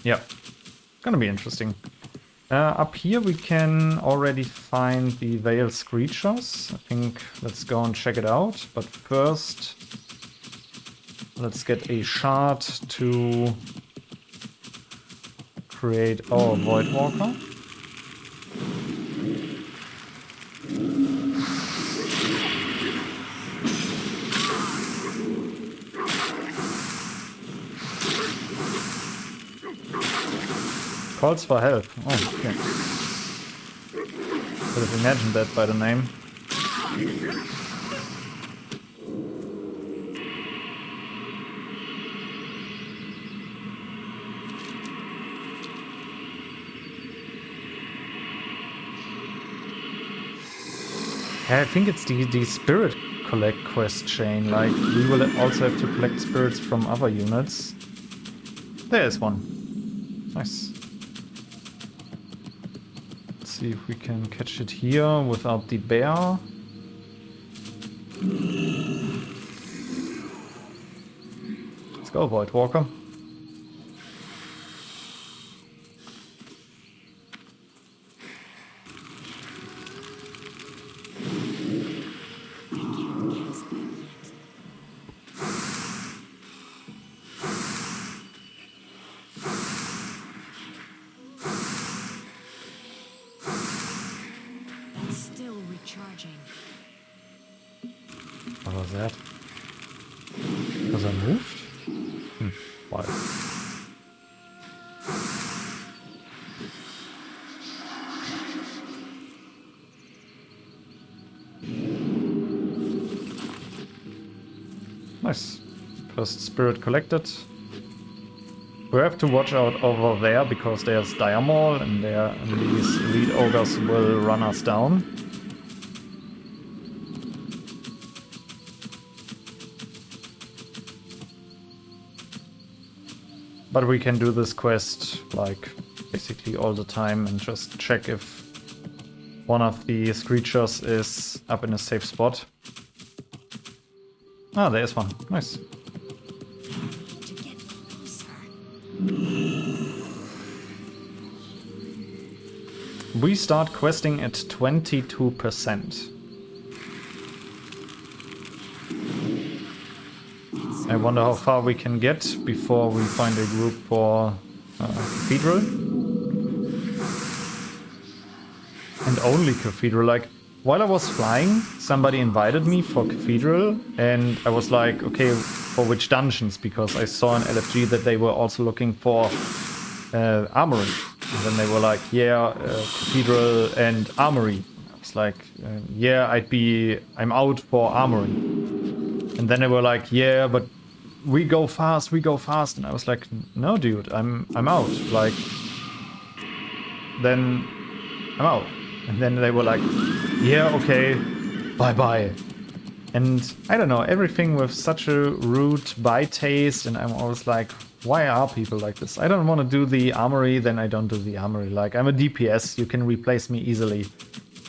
yeah, gonna be interesting. Up here we can already find the Veil Screechers. I think let's go and check it out. But first, let's get a shard to create our Void Walker. Calls for help. Oh, okay. Could have imagined that by the name. Yeah, I think it's the spirit collect quest chain. Like, we will also have to collect spirits from other units. There's one. Nice. See if we can catch it here without the bear. Let's go, Void Walker. What was that? Because I moved? Why? Nice. First spirit collected. We have to watch out over there because there's Diamol and these elite ogres will run us down. But we can do this quest like basically all the time and just check if one of the screechers is up in a safe spot. Ah, there's one. Nice. We start questing at 22%. I wonder how far we can get before we find a group for Cathedral. And only Cathedral. Like, while I was flying, somebody invited me for Cathedral, and I was like, okay, for which dungeons? Because I saw in LFG that they were also looking for Armory. And then they were like, yeah, Cathedral and Armory. I was like, yeah, I'm out for Armory. And then they were like, yeah, but we go fast. And I was like, no, dude, I'm out. Like, then I'm out. And then they were like, yeah, okay, bye-bye. And I don't know, everything with such a rude bye taste, and I'm always like, why are people like this? I don't want to do the Armory, then I don't do the Armory. Like, I'm a DPS, you can replace me easily.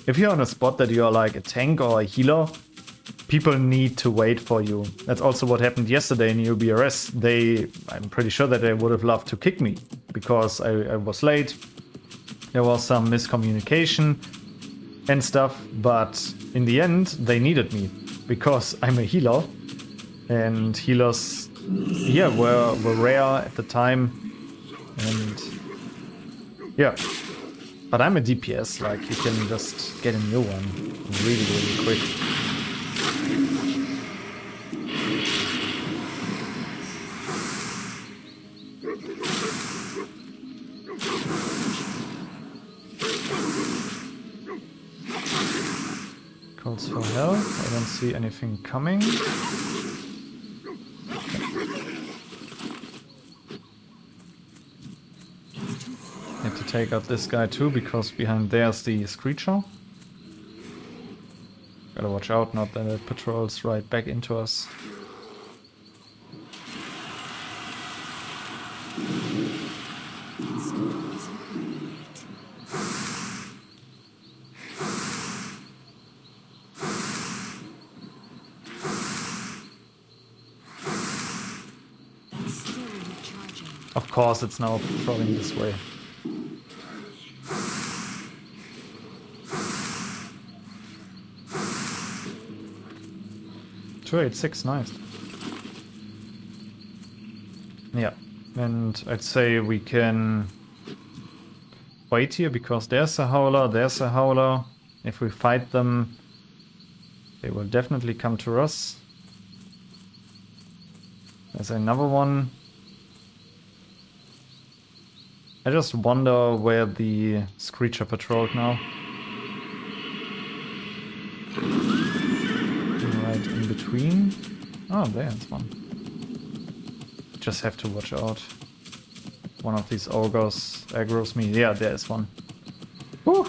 If you're on a spot that you're like a tank or a healer, people need to wait for you. That's also what happened yesterday in UBRS. I'm pretty sure that they would have loved to kick me because I was late. There was some miscommunication and stuff, but in the end, they needed me because I'm a healer, and healers, yeah, were rare at the time, and yeah. But I'm a DPS, like you can just get a new one really, really quick. Calls for help. I don't see anything coming. Need to take out this guy too, because behind there's the Screecher. Gotta watch out, not that it patrols right back into us. Of course, it's now patrolling this way. .286, nice. Yeah, and I'd say we can wait here because there's a howler, there's a howler. If we fight them, they will definitely come to us. There's another one. I just wonder where the Screecher patrolled now. Right in between. Oh, there's one. Just have to watch out. One of these ogres aggroes me. Yeah, there's one. Woo!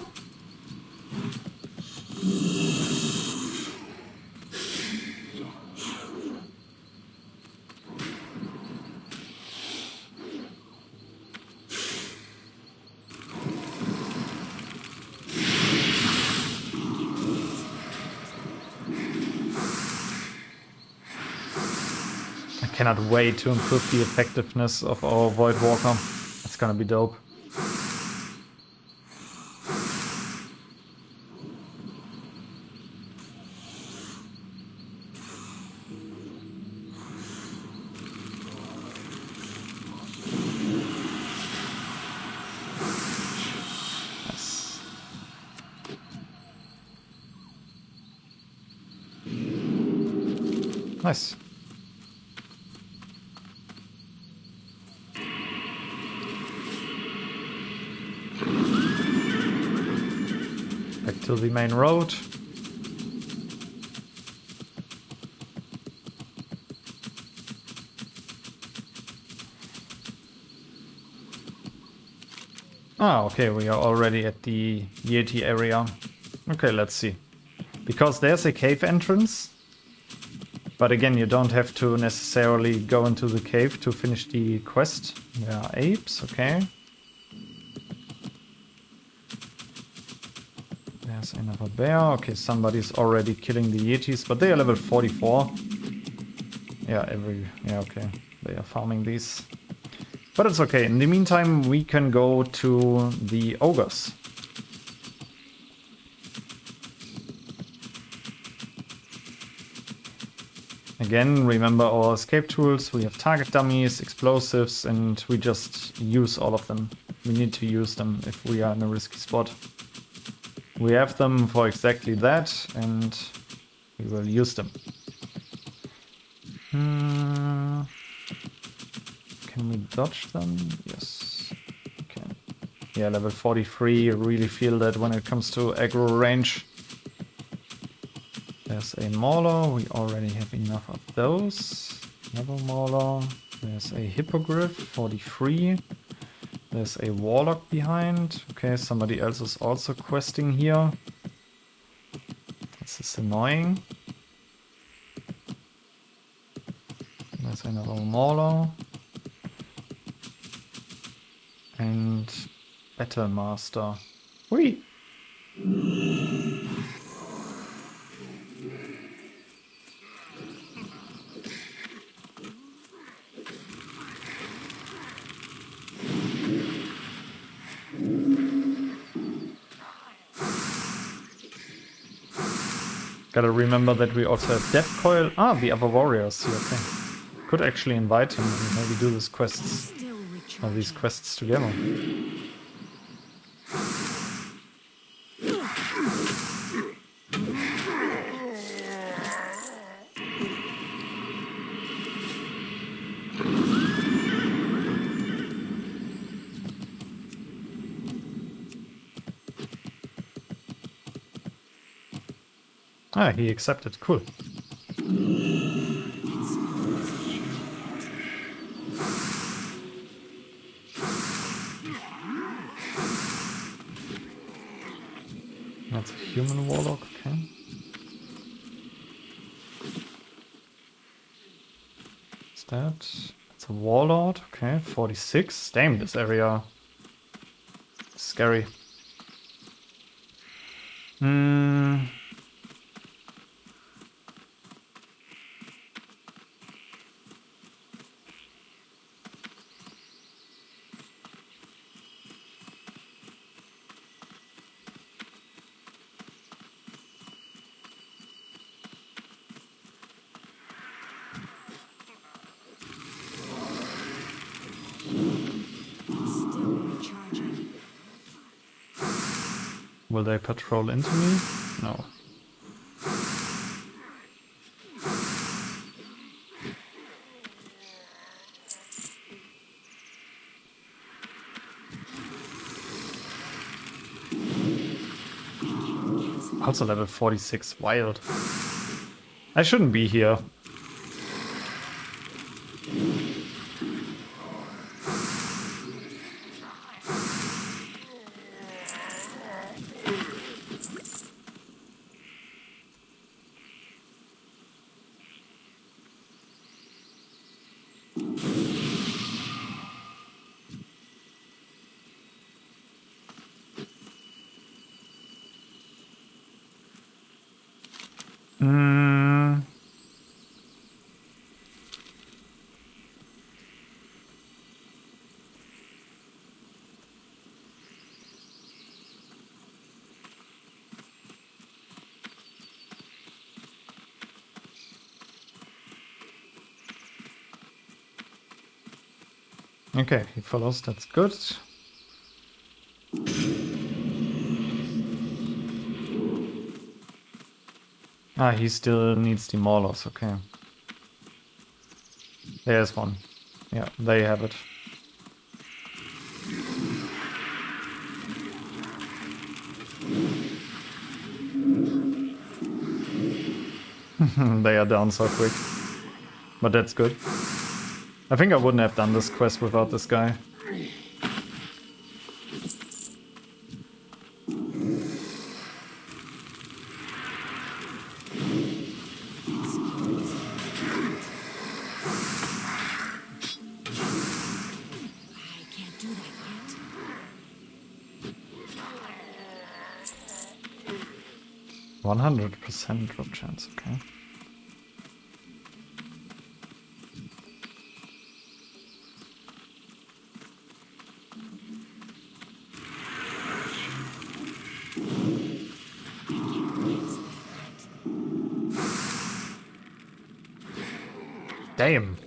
Cannot wait to improve the effectiveness of our Void Walker. It's gonna be dope. Nice. Nice. Back to the main road. Ah, okay, we are already at the Yeti area. Okay, let's see. Because there's a cave entrance. But again, you don't have to necessarily go into the cave to finish the quest. There are apes, okay. There's another bear. Okay, somebody's already killing the Yetis, but they are level 44. Yeah, okay. They are farming these. But it's okay. In the meantime, we can go to the ogres. Again, remember our escape tools. We have target dummies, explosives, and we just use all of them. We need to use them if we are in a risky spot. We have them for exactly that, and we will use them. Can we dodge them? Yes, we can. Yeah, level 43, you really feel that when it comes to aggro range. There's a Mauler, we already have enough of those. Another Mauler. There's a Hippogriff, 43. There's a Warlock behind. Okay, somebody else is also questing here. This is annoying. There's another Mauler. And Battle Master. Whee! Gotta remember that we also have Death Coil. Ah, the other warriors here, okay. Could actually invite him and maybe do these quests together. Ah, he accepted. Cool. That's a human warlock, okay. What's that? It's a warlord, okay. 46. Damn, this area is scary. Hmm. Still recharging. Will they patrol into me? No. Also level 46, wild. I shouldn't be here. Hmm. Okay, he follows, that's good. Ah, he still needs the maulers, okay. There's one. Yeah, there you have it. They are down so quick. But that's good. I think I wouldn't have done this quest without this guy. I can't do that yet. 100% drop chance, okay. Damn.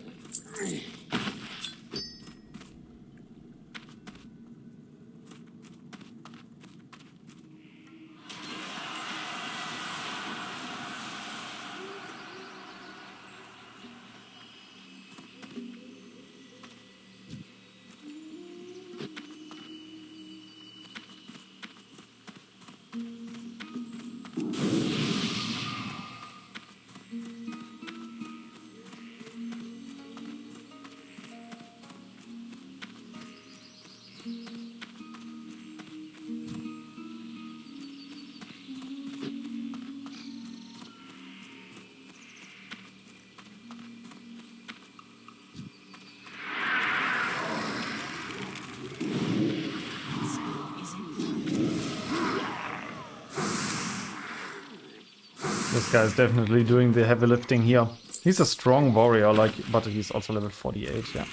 This guy's definitely doing the heavy lifting here. He's a strong warrior, like, but he's also level 48, yeah.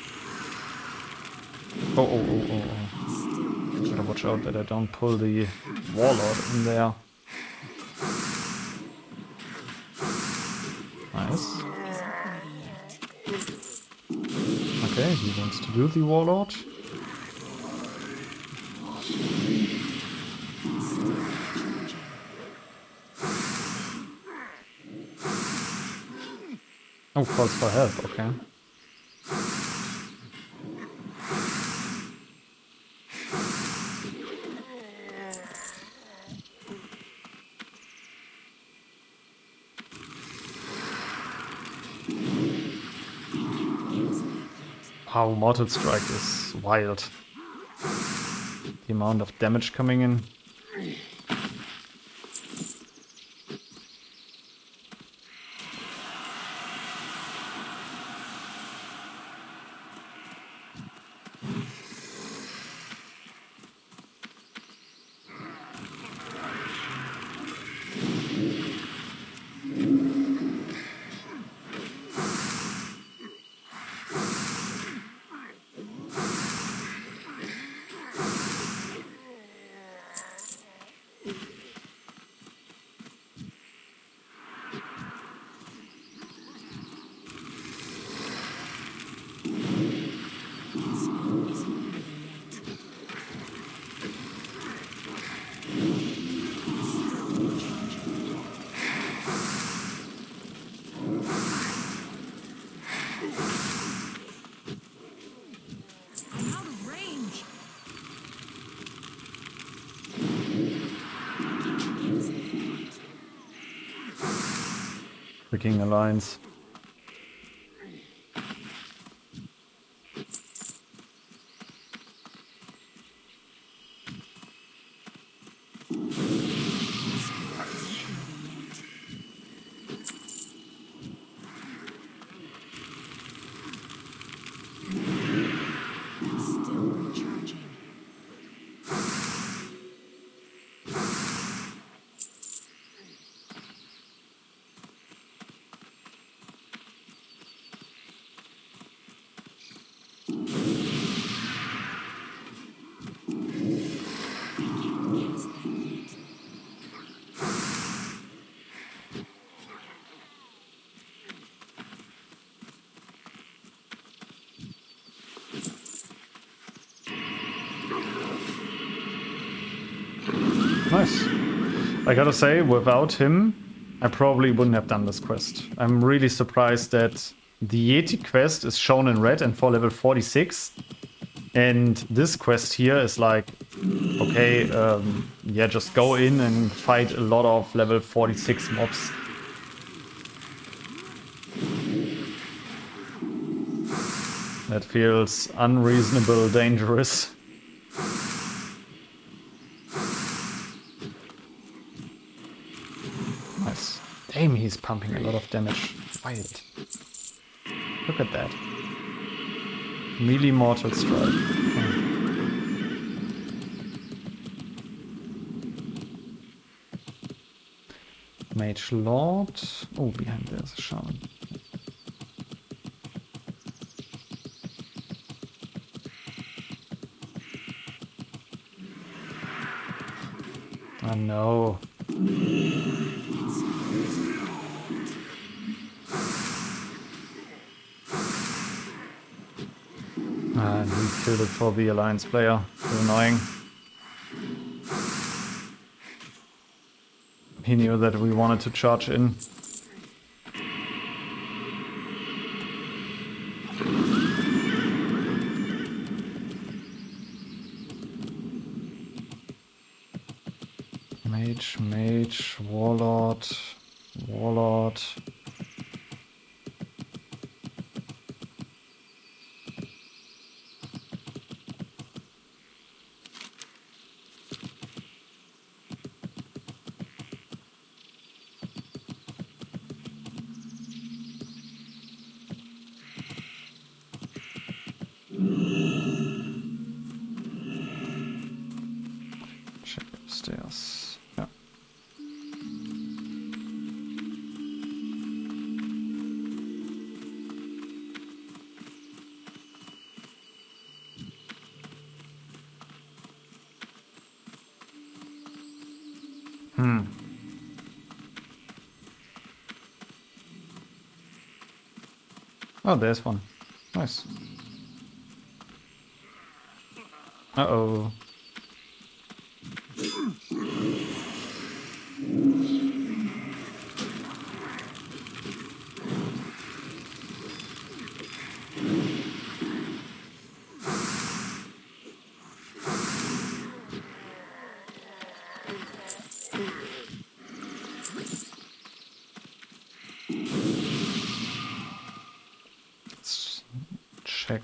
Oh. Gotta watch out that I don't pull the warlord in there. Nice. Okay, he wants to do the warlord. Oh, calls for help, okay. Wow, Mortal Strike is wild. The amount of damage coming in. I'm out of range. Freaking Alliance. Still recharging. Nice. I gotta say, without him, I probably wouldn't have done this quest. I'm really surprised that the Yeti quest is shown in red and for level 46. And this quest here is like, okay, yeah, just go in and fight a lot of level 46 mobs. That feels unreasonable, dangerous. Nice. Damn, he's pumping a lot of damage. Wild. Look at that. Melee Mortal Strike. Mage Lord. Oh, behind there's a shaman. Oh no. And we killed it for the Alliance player. So annoying. He knew that we wanted to charge in. Mage, Warlord, Warlord. Check upstairs. Yeah. Oh, there's one. Nice. Uh-oh. Let's check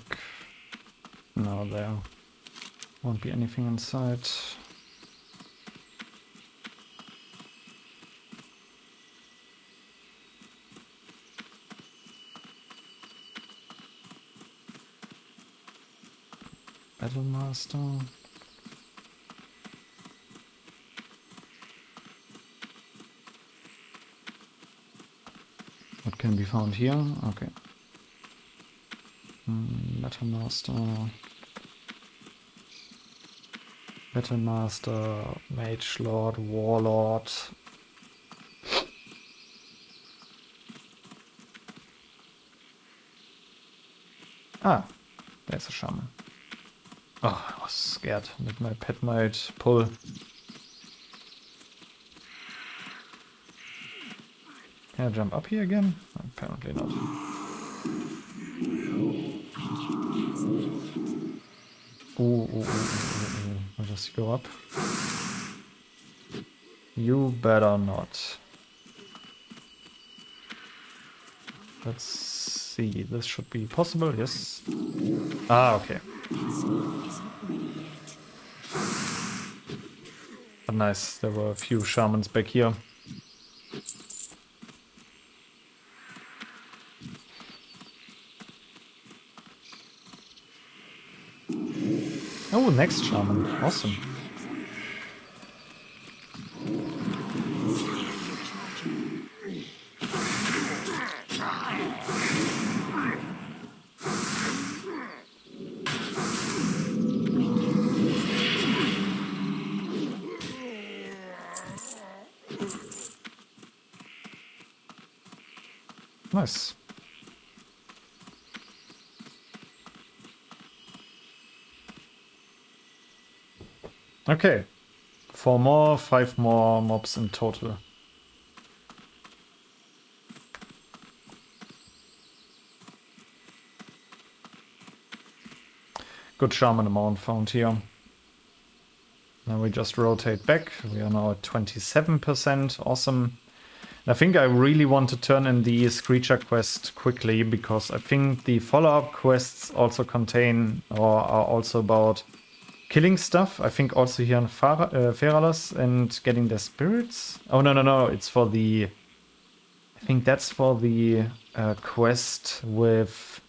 Oh, there won't be anything inside. Battlemaster. What can be found here? Okay. Battlemaster. Battlemaster, Mage Lord, Warlord. Ah, there's a shaman. Oh, I was scared that my pet might pull. Can I jump up here again? Apparently not. Ooh. I'll just go up. You better not. Let's see. This should be possible, yes. Ah, okay. But nice, there were a few shamans back here. Oh, next shaman. Awesome. Nice. Okay. 4 more, 5 more mobs in total. Good shaman amount found here. Now we just rotate back. We are now at 27%. Awesome. I think I really want to turn in the Screecher quest quickly, because I think the follow-up quests also contain or are also about killing stuff. I think also here in Feralas and getting their spirits. Oh, no. It's for the... I think that's for the quest with...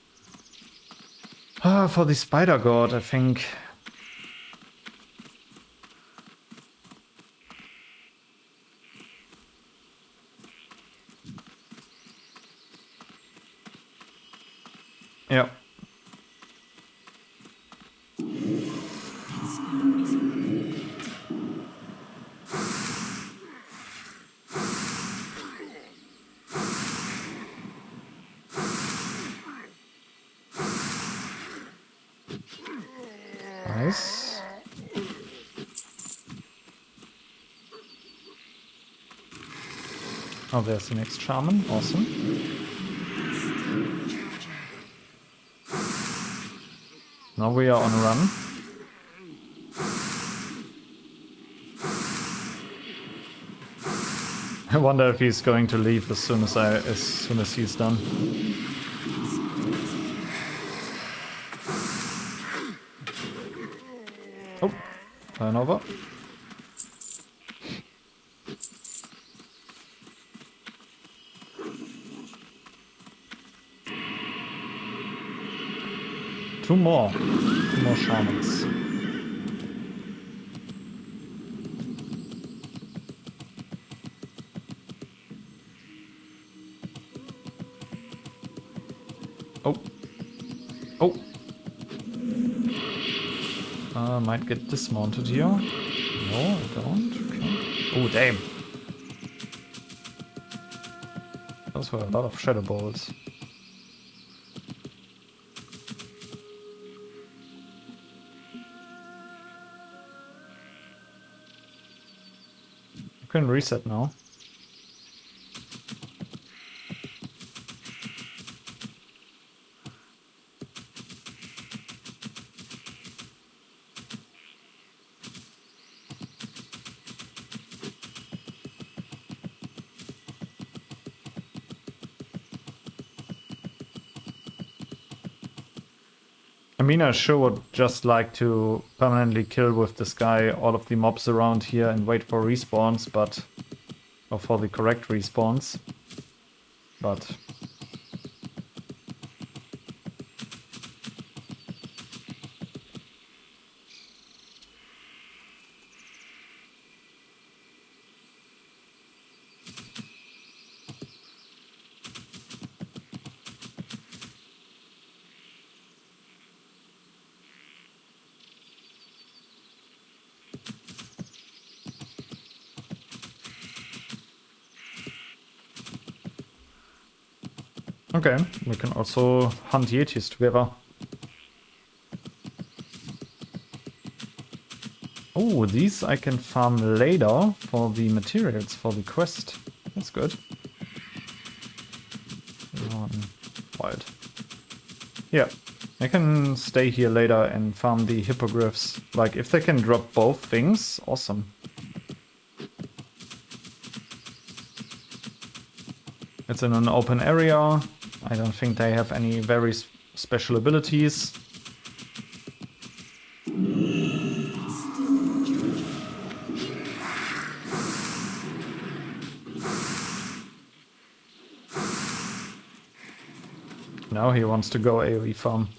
for the Spider God, I think. Yeah. Nice. Oh, there's the next shaman. Awesome. Now we are on a run. I wonder if he's going to leave as soon as he's done. Oh, turn over. Two more shamans. Oh. Might get dismounted here. No, I don't. Okay. Oh, damn. Those were a lot of shadow balls. You can reset now. mean, I sure would just like to permanently kill with this guy all of the mobs around here and wait for respawns, but... or for the correct respawns. But... okay, we can also hunt Yetis together. Oh, these I can farm later for the materials for the quest. That's good. Wild. Yeah, I can stay here later and farm the hippogriffs. Like, if they can drop both things, awesome. It's in an open area. I don't think they have any very special abilities. Now he wants to go AoE farm.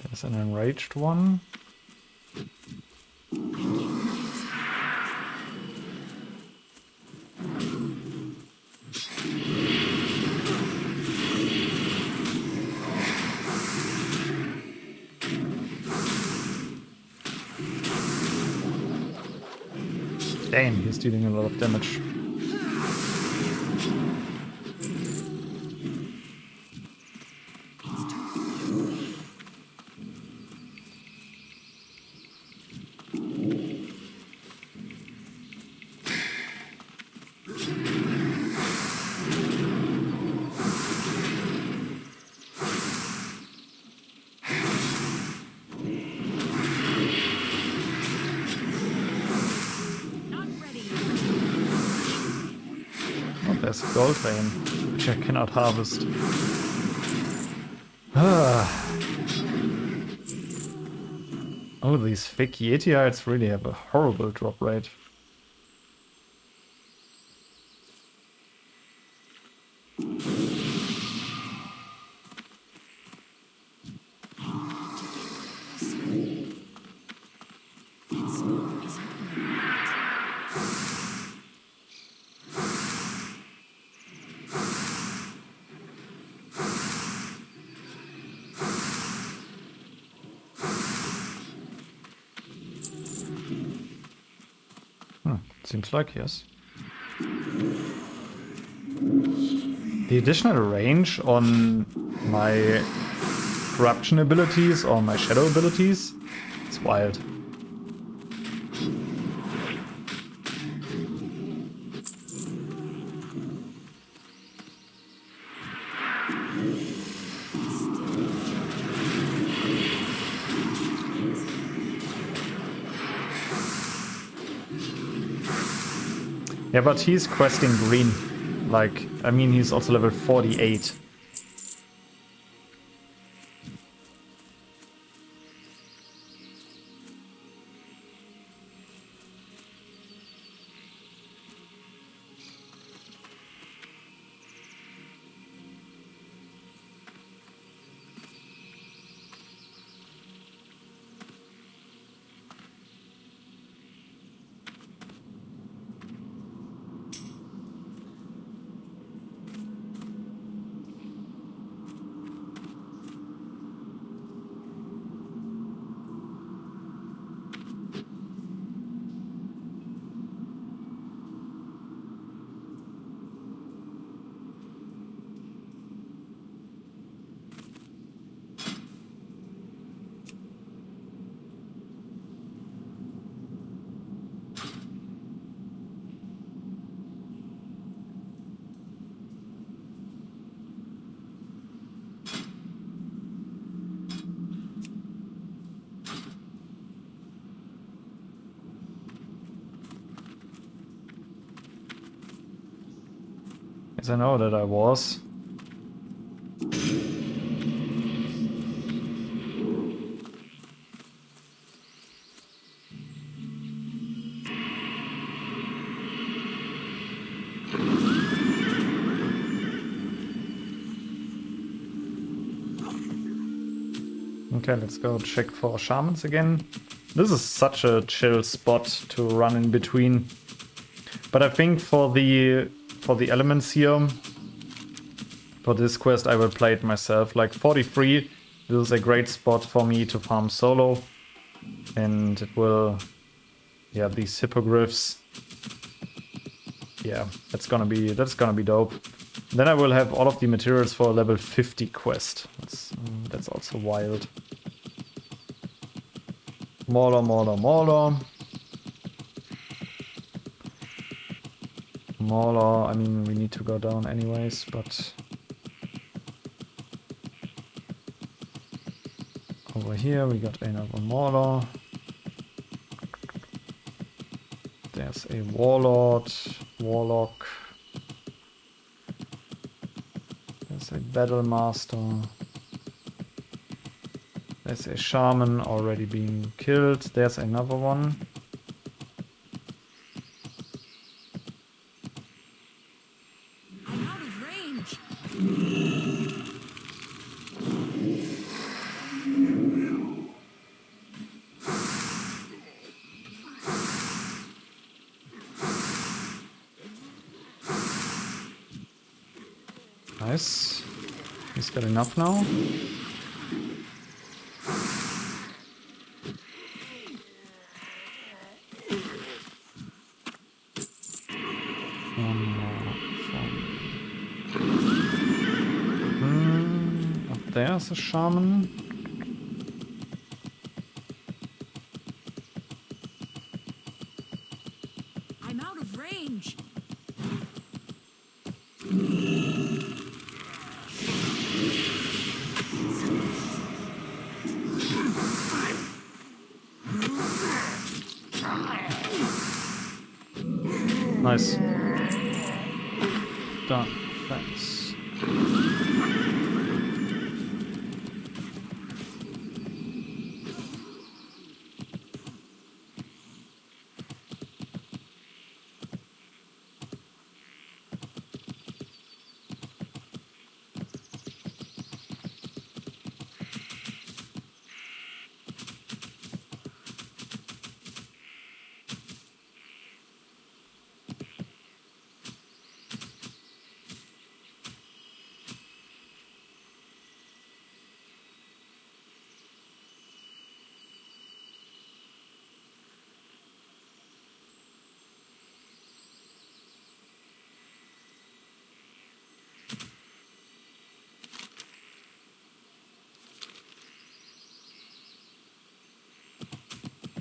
There's an enraged one. Damn, he's dealing a lot of damage. There's a gold vein, which I cannot harvest. Oh, these thick Yetiites really have a horrible drop rate. Seems like, yes. The additional range on my corruption abilities or my shadow abilities, it's wild. Yeah, but he's questing green. Like, I mean, he's also level 48. Yes, I know that I was. Okay, let's go check for shamans again. This is such a chill spot to run in between. But I think for the elements here, for this quest, I will play it myself. Like 43, this is a great spot for me to farm solo. And it will, yeah, these hippogriffs. Yeah, that's gonna be dope. Then I will have all of the materials for a level 50 quest. That's also wild. Mauler, Mauler, Mauler. Mauler, I mean, we need to go down anyways, but... Over here we got another Mauler. There's a Warlock. There's a Battle Master. There's a Shaman already being killed. There's another one. I'm out of range. Nice. He's got enough now. Up there's a shaman. I'm out of range. Nice. Done. Thanks.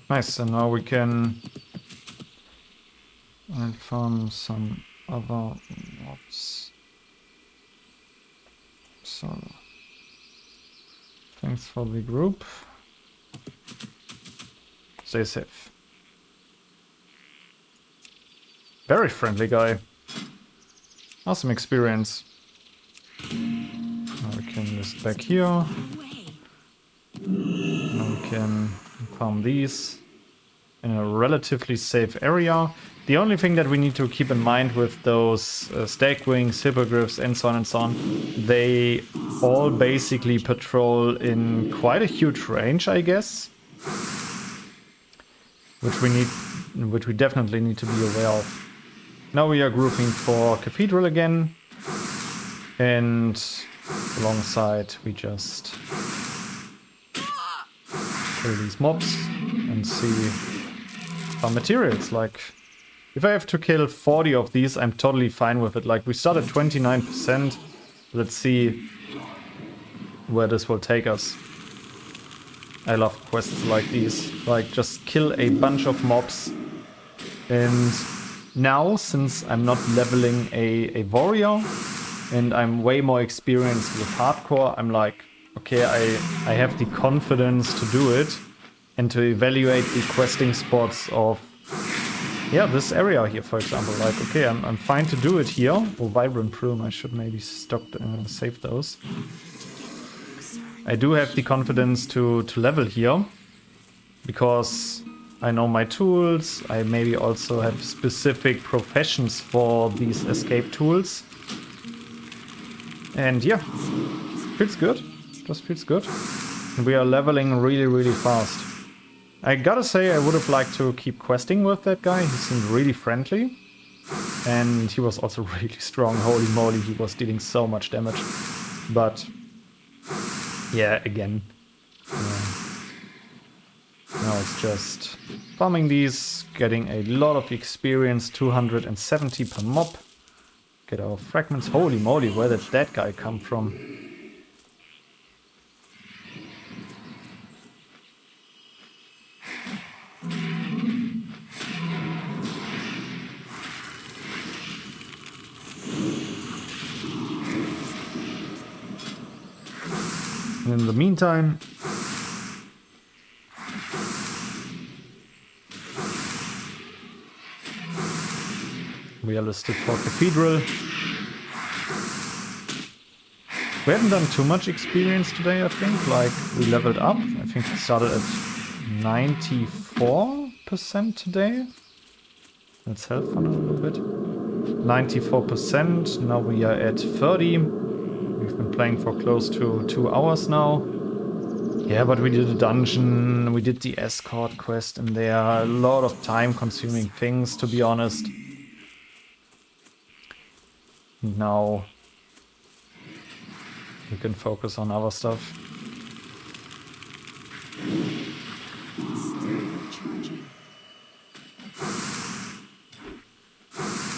Nice, and now we can farm some other mobs. So, thanks for the group. Stay safe. Very friendly guy. Awesome experience. Now we can list back here. Now we can farm these in a relatively safe area. The only thing that we need to keep in mind with those stag wings, hippogriffs, and so on, they all basically patrol in quite a huge range, I guess, which we definitely need to be aware of. Now we are grouping for Cathedral again, and alongside we just kill these mobs and see our materials. Like, if I have to kill 40 of these, I'm totally fine with it. Like, we start at 29%. Let's see where this will take us. I love quests like these. Like, just kill a bunch of mobs. And now, since I'm not leveling a warrior, and I'm way more experienced with hardcore, I'm like, okay, I have the confidence to do it and to evaluate the questing spots of yeah, this area here, for example, like, okay, I'm fine to do it here. Oh, Vibrant Plume, I should maybe save those. I do have the confidence to level here, because I know my tools. I maybe also have specific professions for these escape tools. And yeah, feels good. Just feels good. And we are leveling really, really fast. I gotta say, I would have liked to keep questing with that guy. He seemed really friendly. And he was also really strong. Holy moly, he was dealing so much damage. But yeah, again. Now it's just farming these, getting a lot of experience, 270 per mob. Get our fragments. Holy moly, where did that guy come from? And in the meantime, we are listed for Cathedral. We haven't done too much experience today, I think. Like, we leveled up. I think we started at 94% today. Let's help fun a little bit. 94%. Now we are at 30. We've been playing for close to 2 hours now. Yeah, but we did a dungeon, we did the escort quest, and there are a lot of time-consuming things, to be honest. Now we can focus on other stuff.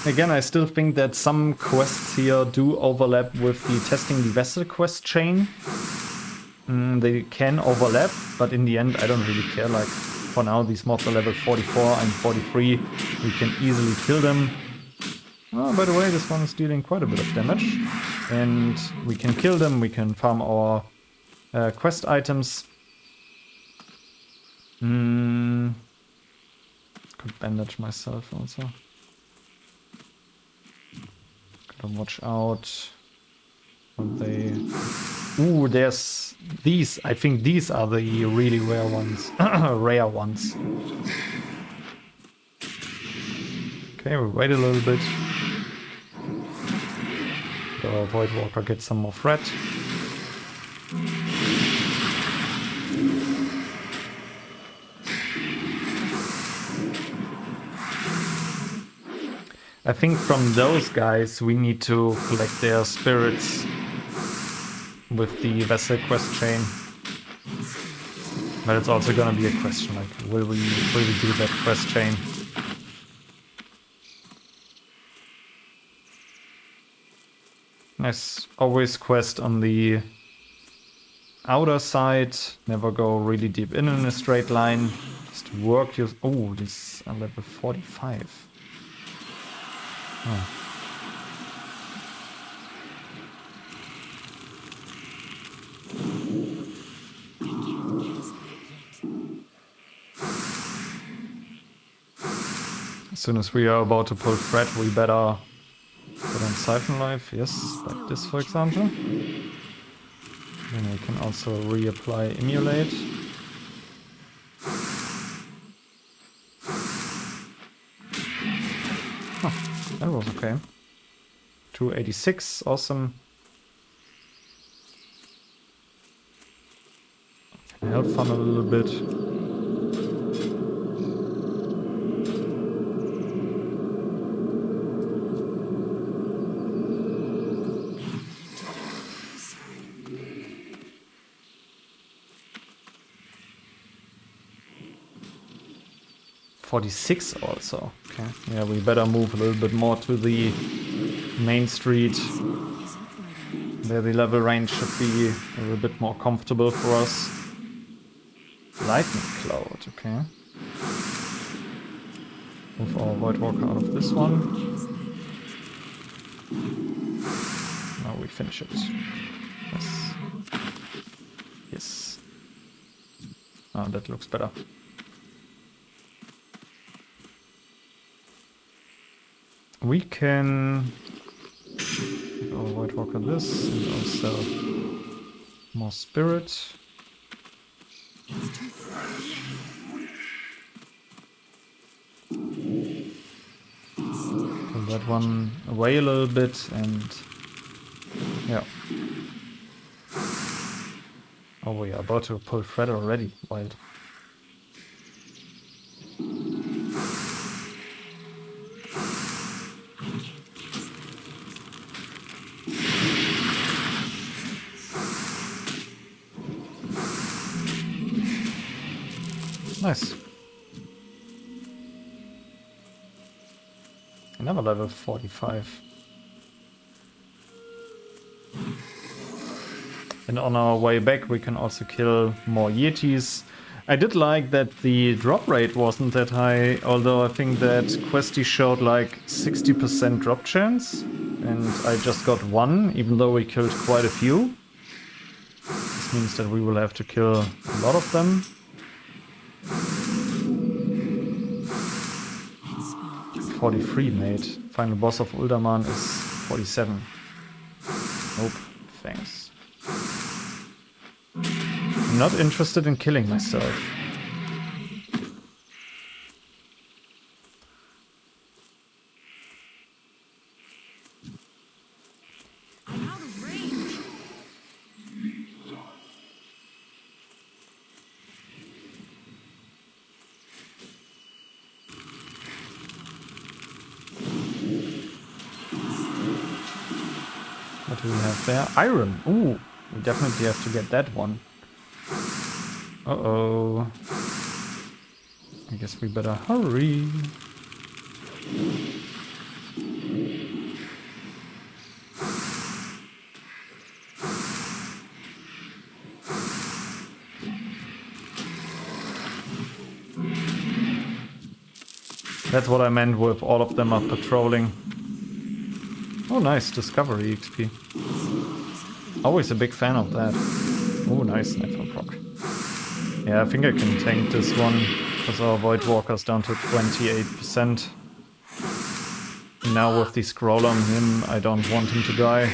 Again, I still think that some quests here do overlap with the testing the vessel quest chain. They can overlap, but in the end, I don't really care. Like, for now, these mobs are level 44 and 43. We can easily kill them. Oh, by the way, this one is dealing quite a bit of damage. And we can kill them, we can farm our quest items. Could bandage myself also. Gotta watch out. What they... Ooh, there's these. I think these are the really rare ones. Rare ones. Okay, we wait a little bit. The Void Walker gets some more threat. I think from those guys we need to collect their spirits with the vessel quest chain. But it's also gonna be a question, like, will we do that quest chain? Nice, always quest on the outer side, never go really deep in a straight line. Just work your... Oh, this are level 45. Oh. As soon as we are about to pull threat, we better put on Siphon Life, yes, like this for example. Then we can also reapply Emulate. Oh, that was okay. 286, awesome. Can help fun a little bit. .46 also. Okay. Yeah, we better move a little bit more to the main street. There the level range should be a little bit more comfortable for us. Lightning Cloud, okay. Move our Void Walker out of this one. Now we finish it. Yes. Yes. Oh, that looks better. We can give our White Walker this and also more spirit. Pull that one away a little bit and yeah. Oh, we are about to pull Fred already. Wild. Nice. Another level 45. And on our way back we can also kill more Yetis. I did like that the drop rate wasn't that high, although I think that Questy showed like 60% drop chance. And I just got one, even though we killed quite a few. This means that we will have to kill a lot of them. 43 mate. Final boss of Uldaman is 47. Nope, thanks. I'm not interested in killing myself. I'm out of range. What do we have there? Iron! Ooh, we definitely have to get that one. Uh-oh. I guess we better hurry. That's what I meant with all of them are patrolling. Oh, nice. Discovery XP. Always a big fan of that. Oh, nice. Knife proc. Yeah, I think I can tank this one because our Void Walker's down to 28%. Now with the scroll on him, I don't want him to die.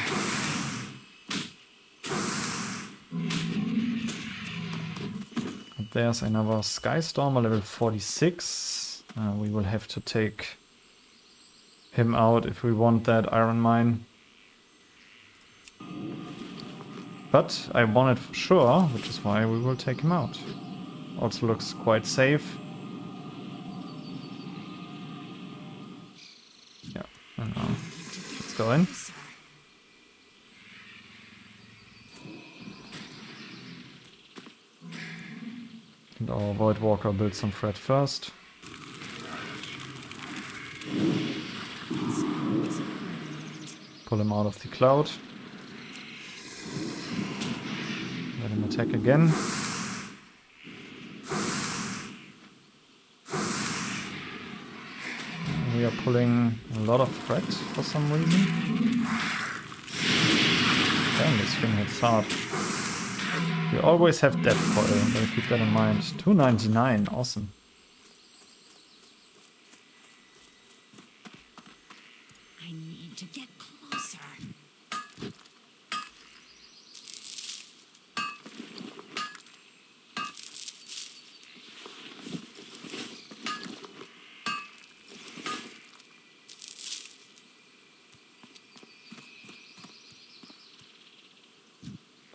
There's another Skystormer, level 46. We will have to take him out if we want that iron mine. But I want it for sure, which is why we will take him out. Also looks quite safe. Yeah, and let's go in. And our Void Walker builds some threat first. Pull him out of the cloud. Let him attack again. We are pulling a lot of threat for some reason. Damn, this thing hits hard. We always have death coil, gotta keep that in mind. 299, awesome. I need to get closer.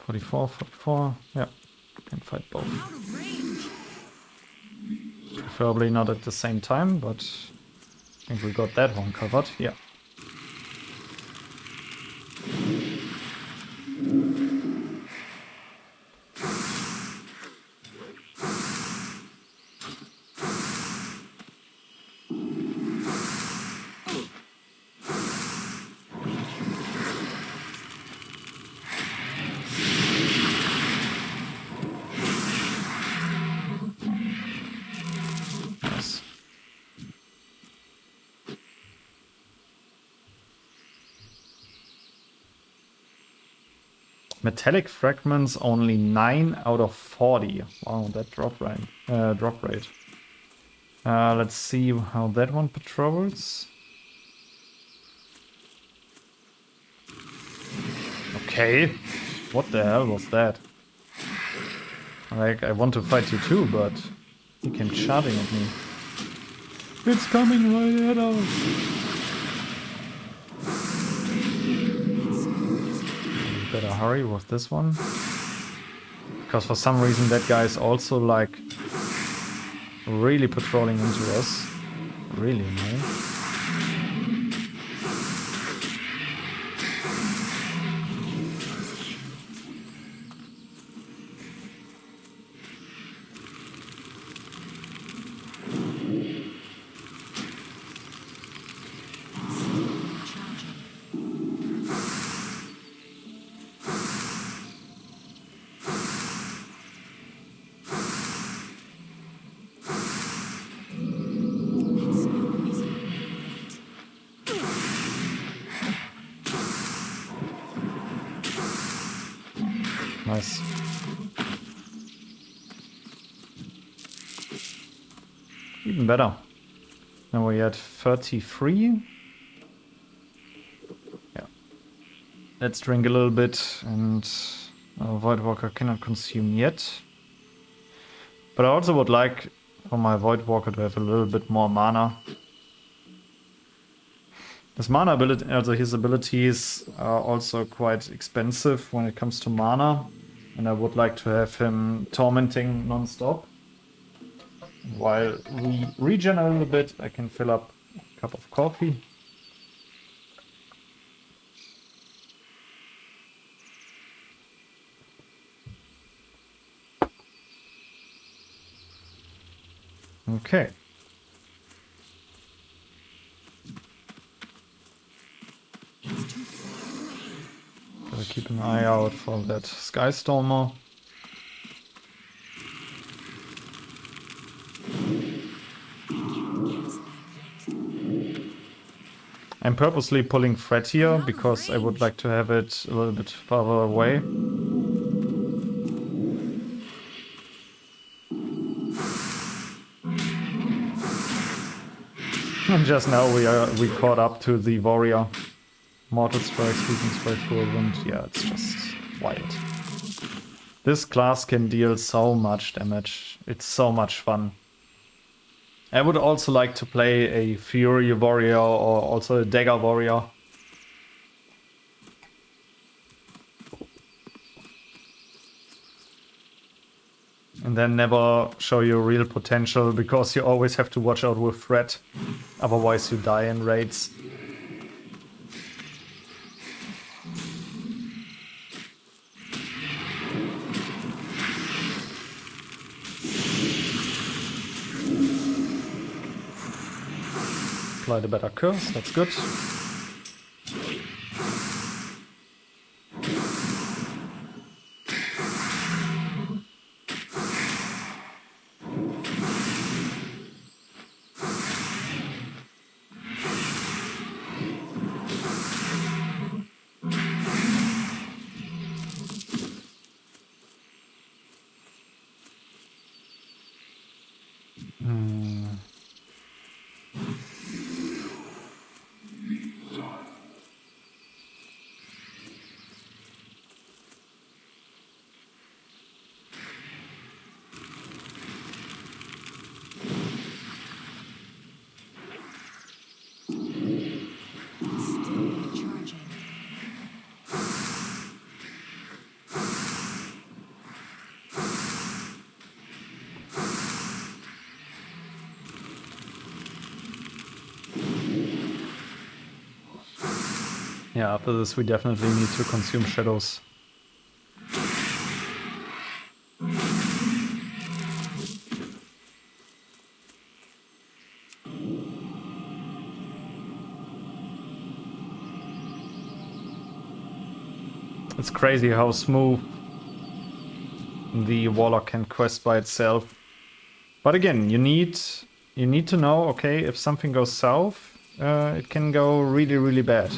.44, yeah, can fight both. Out of range. Preferably not at the same time, but I think we got that one covered, yeah. Metallic fragments only 9 out of 40. Wow, that drop rate. Let's see how that one patrols. Okay. What the hell was that? Like, I want to fight you too, but he came charging at me. It's coming right at us. Better hurry with this one. Because for some reason that guy is also like really patrolling into us. Really annoying. Nice. Even better. Now we're at 33. Yeah. Let's drink a little bit, and our Void Walker cannot consume yet. But I also would like for my Void Walker to have a little bit more mana. His mana ability, also his abilities are also quite expensive when it comes to mana. And I would like to have him tormenting non-stop. While we regen a little bit, I can fill up a cup of coffee. Okay. Gotta keep an eye out for that Skystormer. I'm purposely pulling Fred here because I would like to have it a little bit farther away. And just now we caught up to the warrior. Mortal strike, sweeping strike, whirlwind. Yeah, it's just wild. This class can deal so much damage. It's so much fun. I would also like to play a Fury warrior or also a Dagger warrior. And then never show your real potential, because you always have to watch out with threat. Otherwise you die in raids. Apply the better curse, that's good. Yeah, after this we definitely need to consume shadows. It's crazy how smooth the Warlock can quest by itself. But again, you need to know, okay, if something goes south, it can go really, really bad.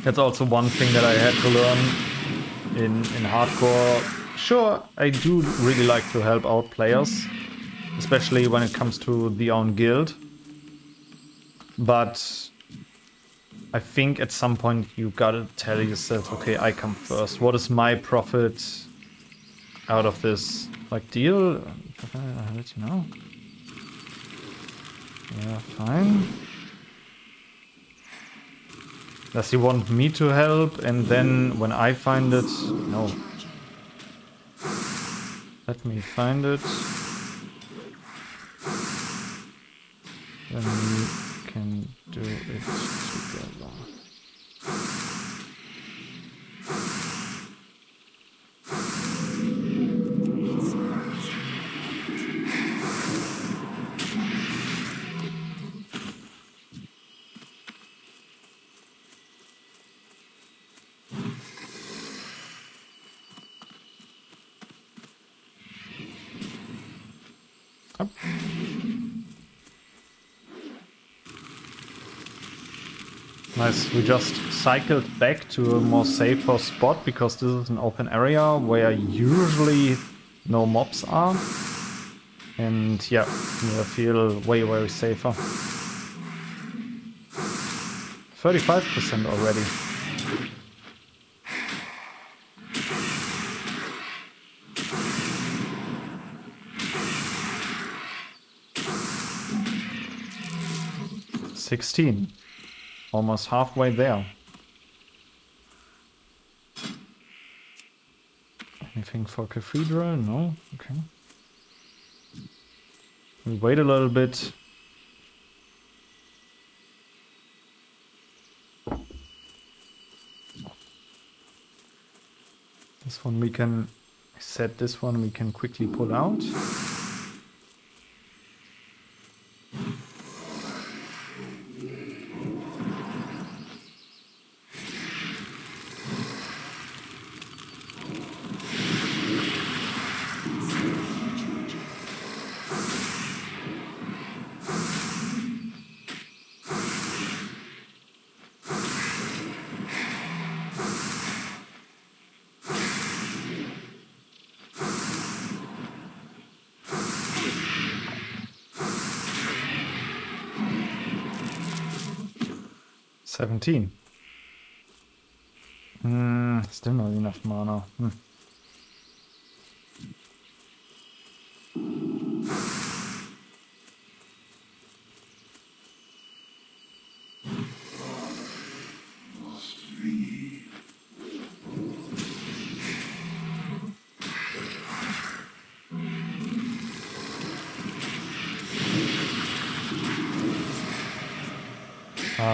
That's also one thing that I had to learn in hardcore. Sure, I do really like to help out players, especially when it comes to the own guild. But I think at some point you gotta tell yourself, okay, I come first. What is my profit out of this? Like, deal? I'll let you know. Yeah, fine. Does he want me to help? And then when I find it... No. Let me find it. Then we can do it together. Up. Nice, we just cycled back to a more safer spot because this is an open area where usually no mobs are. And yeah, I feel way, way safer. 35% already. $16. Almost halfway there. Anything for Cathedral? No? Okay. We wait a little bit. This one we can set, this one we can quickly pull out. $17. Still not enough mana.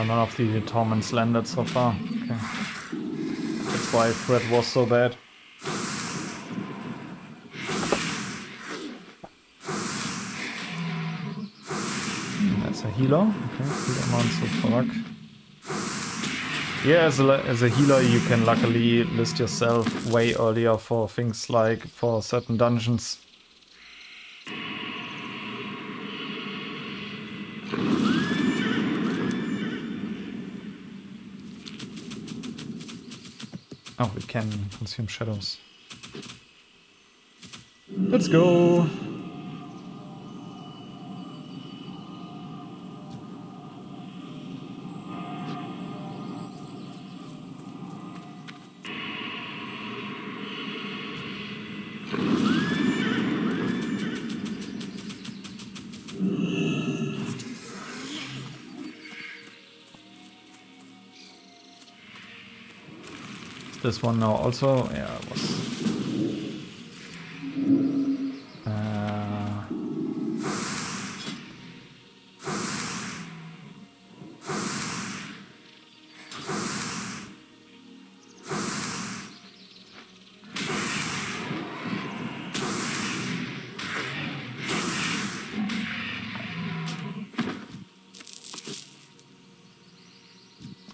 None of the torments landed so far. Okay. That's why threat was so bad. That's a healer. Okay, healer amounts of fuck. Yeah, as a healer you can luckily list yourself way earlier for things like for certain dungeons. Oh, we can consume shadows. Let's go! This one now also, yeah, it was.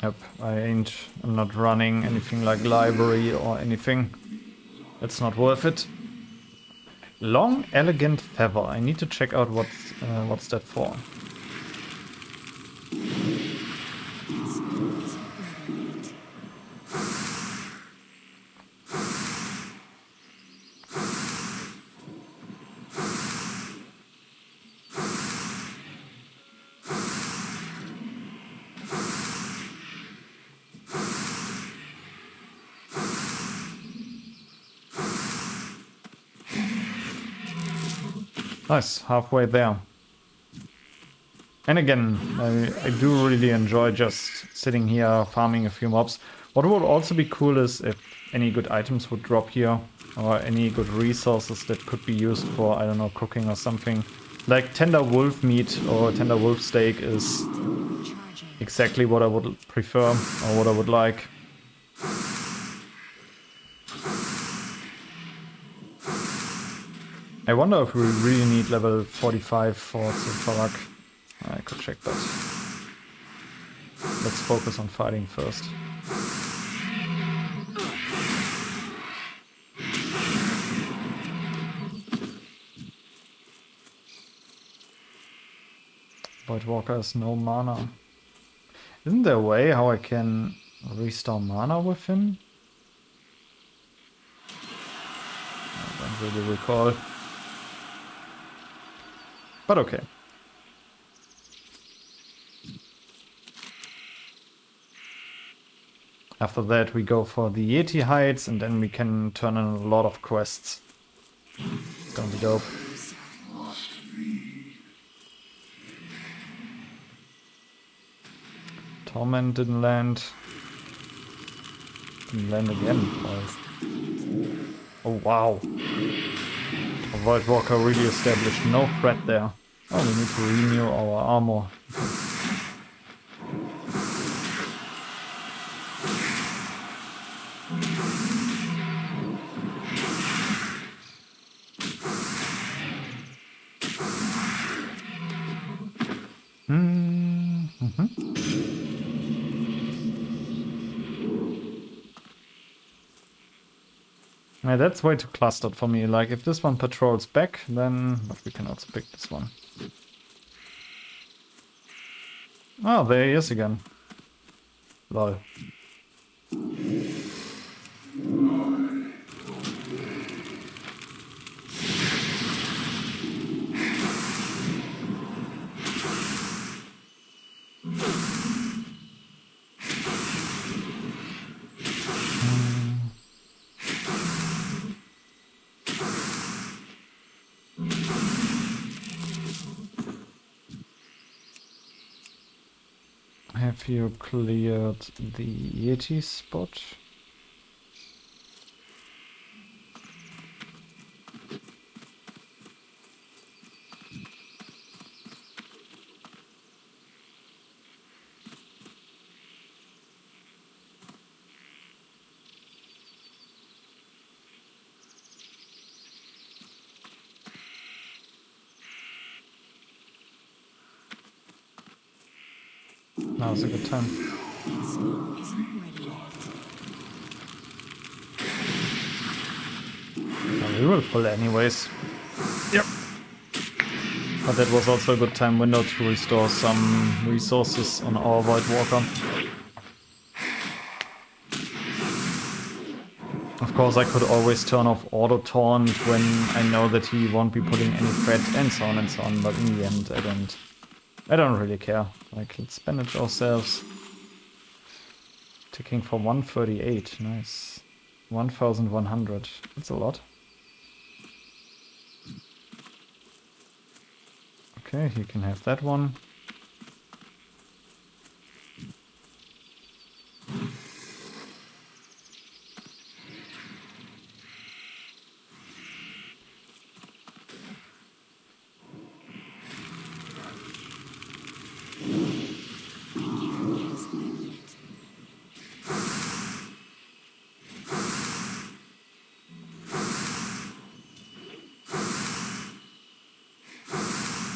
Yep, I'm not running anything like library or anything. It's not worth it. Long, elegant feather. I need to check out what's that for. Nice, halfway there. And again, I do really enjoy just sitting here farming a few mobs. What would also be cool is if any good items would drop here, or any good resources that could be used for, I don't know, cooking or something. Like tender wolf meat or tender wolf steak is exactly what I would prefer, or what I would like. I wonder if we really need level 45 for Zulfarak. I could check that. Let's focus on fighting first. Void Walker has no mana. Isn't there a way how I can restore mana with him? I don't really recall. But okay. After that we go for the Yeti Heights and then we can turn in a lot of quests. It's gonna be dope. Torment didn't land. Didn't land again. Oh wow. A Void Walker really established no threat there. Oh, we need to renew our armor. Yeah, that's way too clustered for me. Like, if this one patrols back, then... But we can also pick this one. Oh, there he is again. Lol. Have you cleared the Yeti spot? Now's a good time. Oh, we will pull anyways. Yep. But that was also a good time window to restore some resources on our Void Walker. Of course, I could always turn off auto taunt when I know that he won't be putting any threat and so on and so on, but in the end I don't really care. Like, let's bandage ourselves. Ticking for 138, nice. 1100, that's a lot. Okay, he can have that one.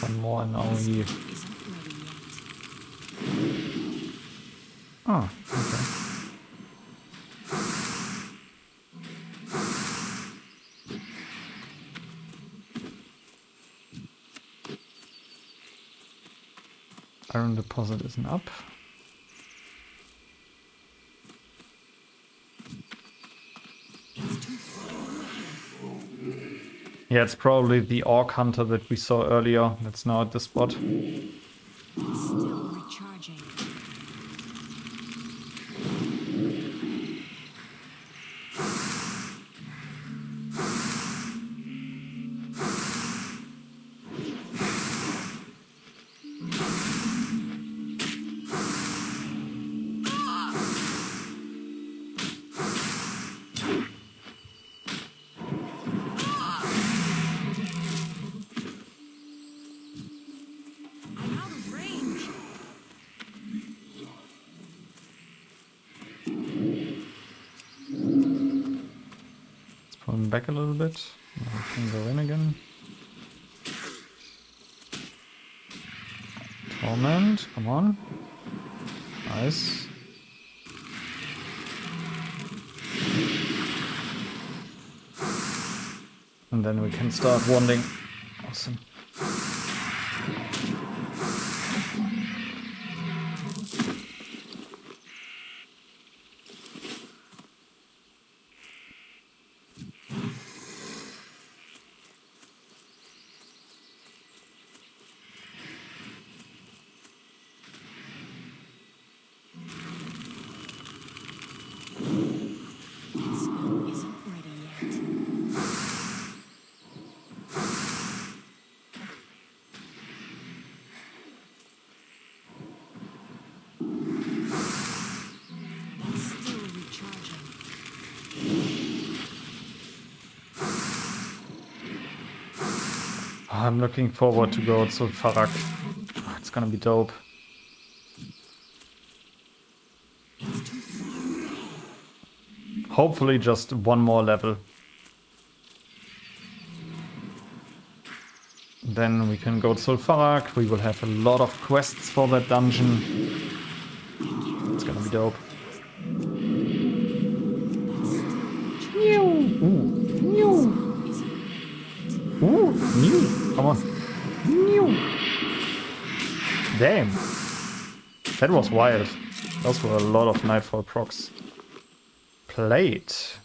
One more and now he... Oh, okay. Iron deposit isn't up. Yeah, it's probably the Orc Hunter that we saw earlier that's now at the spot. Still recharging. back a little bit. Now we can go in again. Torment, come on. Nice. And then we can start wanding. Awesome. Isn't ready yet. Still recharging. I'm looking forward to go to Farak. It's gonna be dope. Hopefully just one more level. Then we can go to Sulfarak. We will have a lot of quests for that dungeon. It's gonna be dope. Ooh, new. Come on. New. Damn. That was wild. Those were a lot of Nightfall procs. Plate.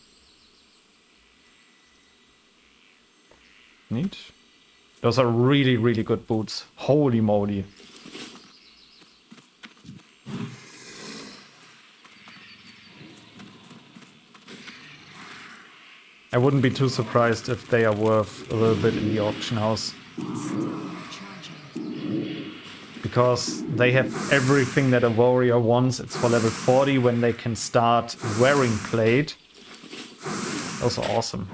Neat. Those are really, really good boots. Holy moly. I wouldn't be too surprised if they are worth a little bit in the auction house. Because they have everything that a warrior wants. It's for level 40 when they can start wearing plate. Those are awesome.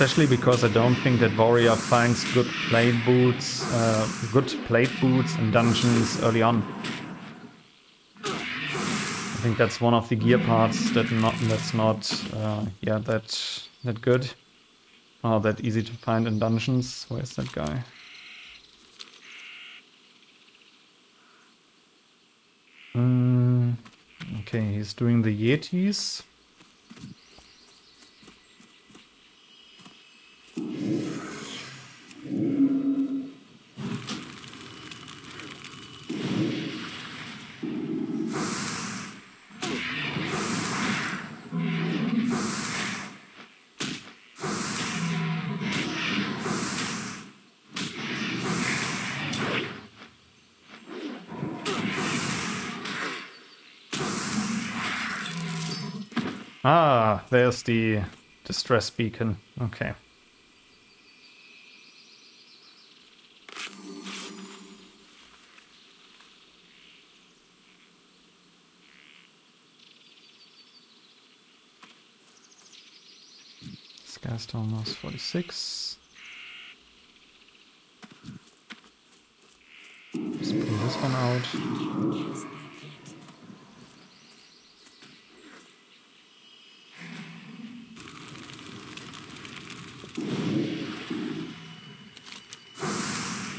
Especially because I don't think that Warrior finds good plate boots in dungeons early on. I think that's one of the gear parts that's not that good. Or that easy to find in dungeons. Where's that guy? Okay, he's doing the Yetis. Ah, there's the distress beacon. Okay. This guy's down now 46. Just pull this one out.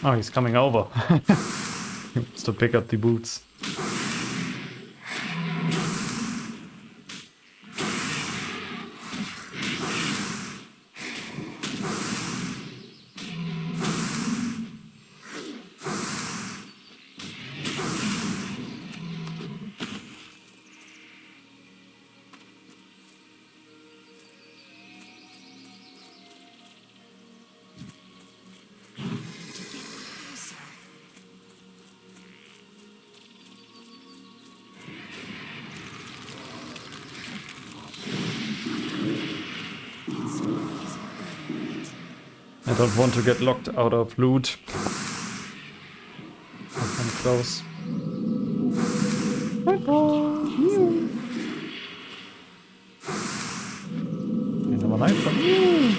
Oh, he's coming over. He wants to pick up the boots. don't want to get locked out of loot. I'll come close. Another knife from you.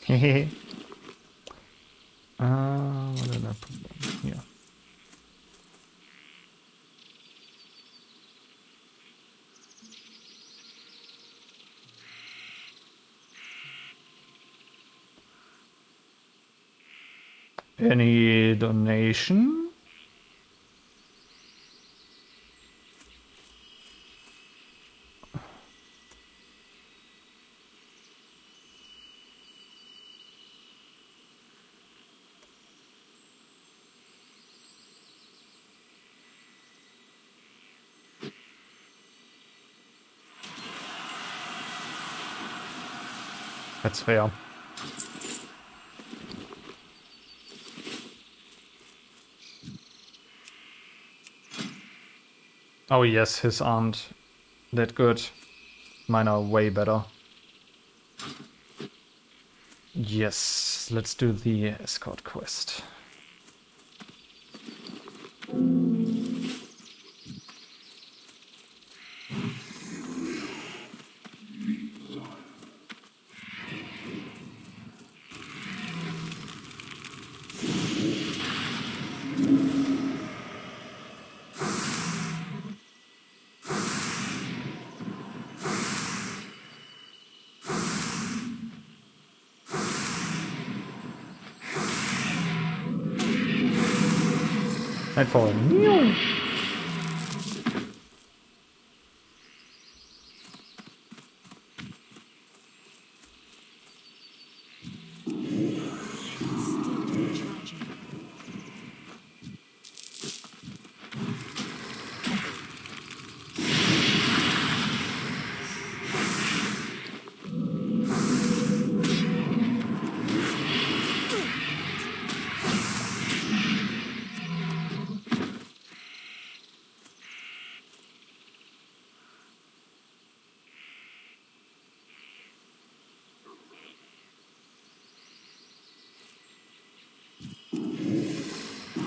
Hehehe. What did I put them? Here. Any donation? That's fair. Oh yes, his aren't that good. Mine are way better. Yes, let's do the escort quest. Nightfall.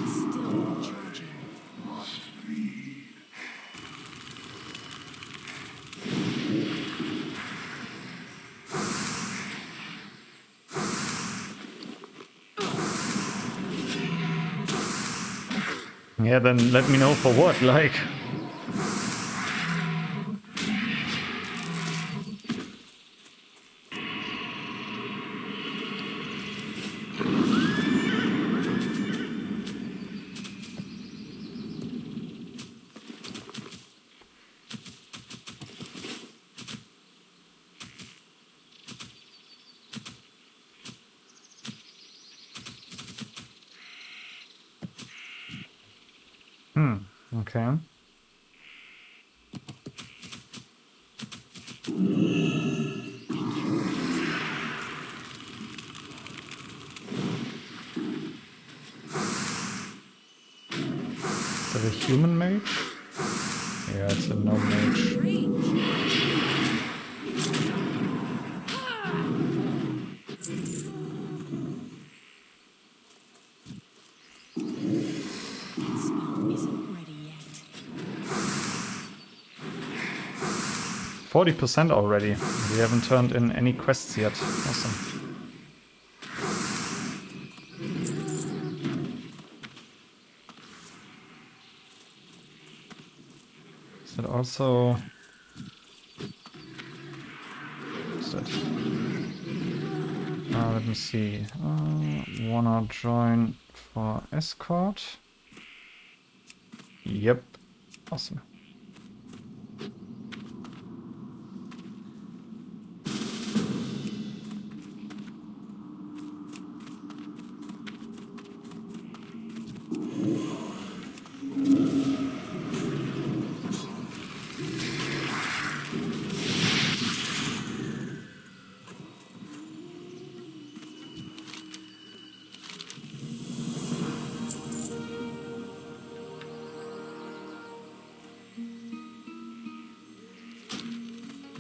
Still recharging. 'Yeah, then let me know for what, like. Okay. Is that a human mage? Yeah, it's a no mage. Spell isn't ready yet. 40% already. We haven't turned in any quests yet. Awesome. Is that also... What's that? Let me see. Wanna join for escort? Yep. Awesome.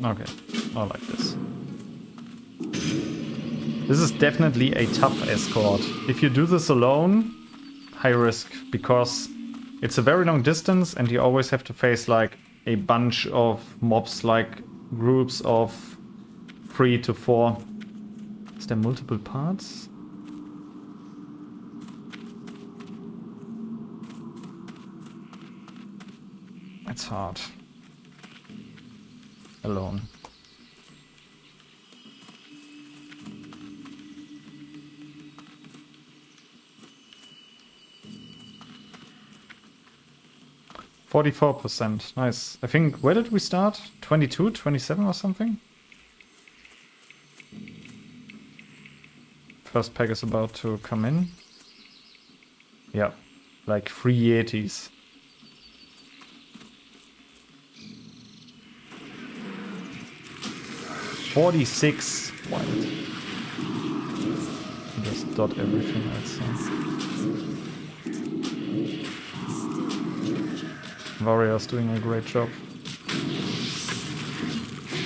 Okay, I like this. This is definitely a tough escort. If you do this alone, high risk, because it's a very long distance and you always have to face like a bunch of mobs, like groups of 3 to 4. Is there multiple parts? It's hard. Alone. %. Nice. I think, where did we start? 22, 27 or something? First pack is about to come in. Yeah, like 3 Yetis. $46 wild. Just dot everything else. Warrior's doing a great job. I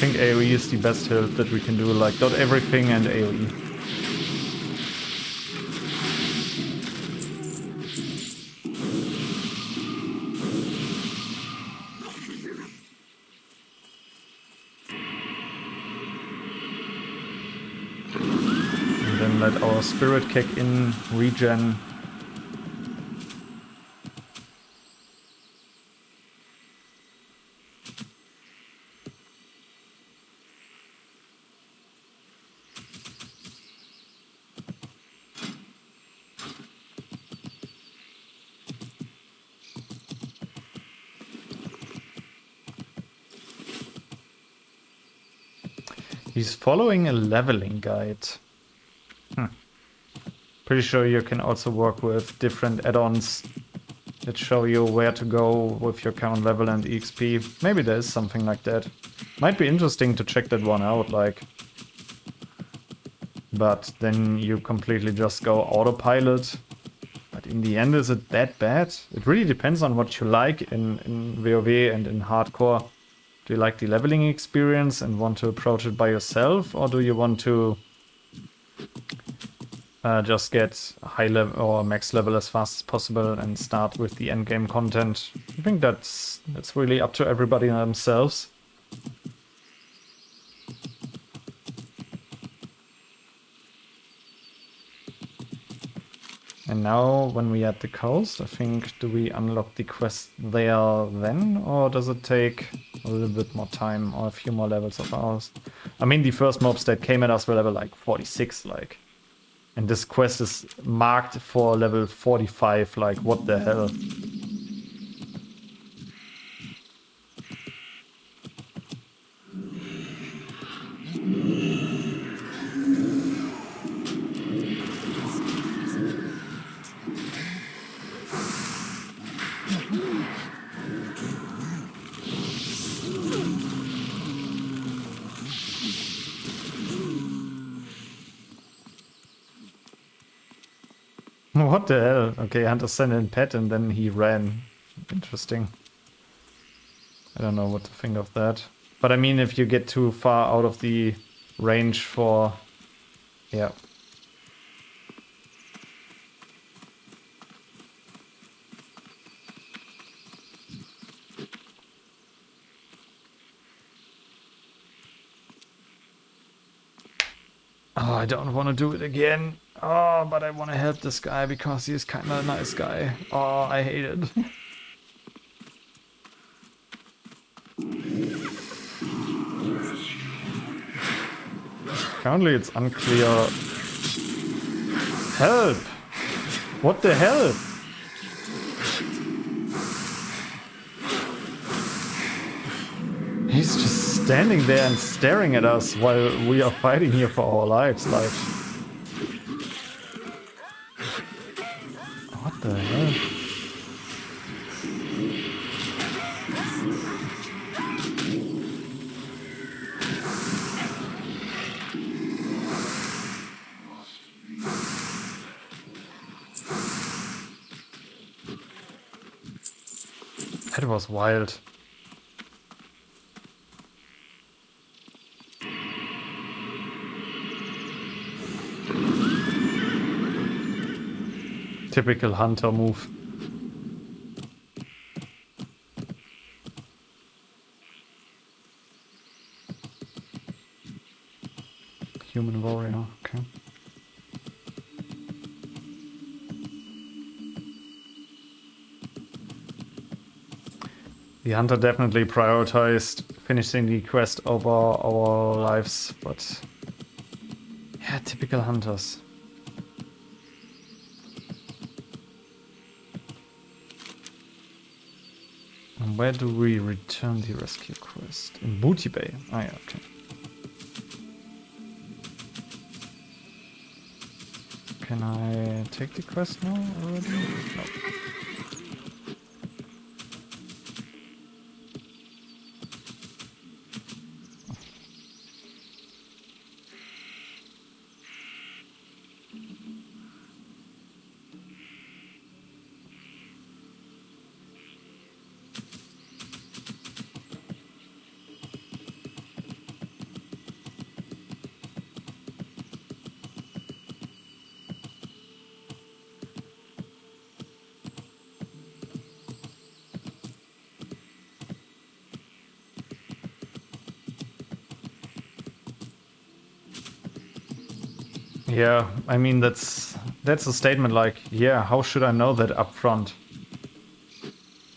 think AoE is the best help that we can do, like dot everything and AoE. And then let our spirit kick in, regen. He's following a leveling guide. Pretty sure you can also work with different add-ons that show you where to go with your current level and EXP. Maybe there is something like that. Might be interesting to check that one out, like. But then you completely just go autopilot. But in the end, is it that bad? It really depends on what you like in WoW and in hardcore. Do you like the leveling experience and want to approach it by yourself? Or do you want to just get high level or max level as fast as possible and start with the endgame content? I think that's really up to everybody themselves. And now, when we at the coast, I think, do we unlock the quest there then? Or does it take a little bit more time or a few more levels of ours? I mean, the first mobs that came at us were level like 46, like. And this quest is marked for level 45, like, what the hell? What the hell? Okay, Hunter sent in pet and then he ran. Interesting. I don't know what to think of that. But I mean, if you get too far out of the range for... Yeah. Oh, I don't want to do it again. Oh, but I want to help this guy because he's kind of a nice guy. Oh, I hate it. Currently it's unclear. Help! What the hell? He's just standing there and staring at us while we are fighting here for our lives, like... What the hell? That was wild. Typical hunter move. Human warrior, okay. The hunter definitely prioritized finishing the quest over our lives, but yeah, typical hunters. And where do we return the rescue quest? In Booty Bay. Ah, yeah, okay. Can I take the quest now already? No. Yeah, I mean that's a statement like, yeah, how should I know that up front?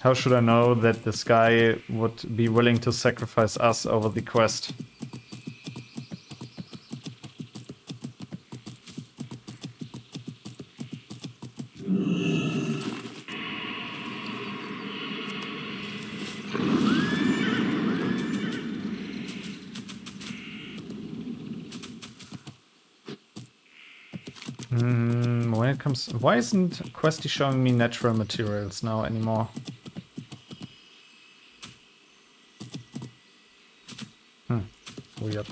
How should I know that this guy would be willing to sacrifice us over the quest? When it comes... Why isn't Questy showing me natural materials now anymore? Weird.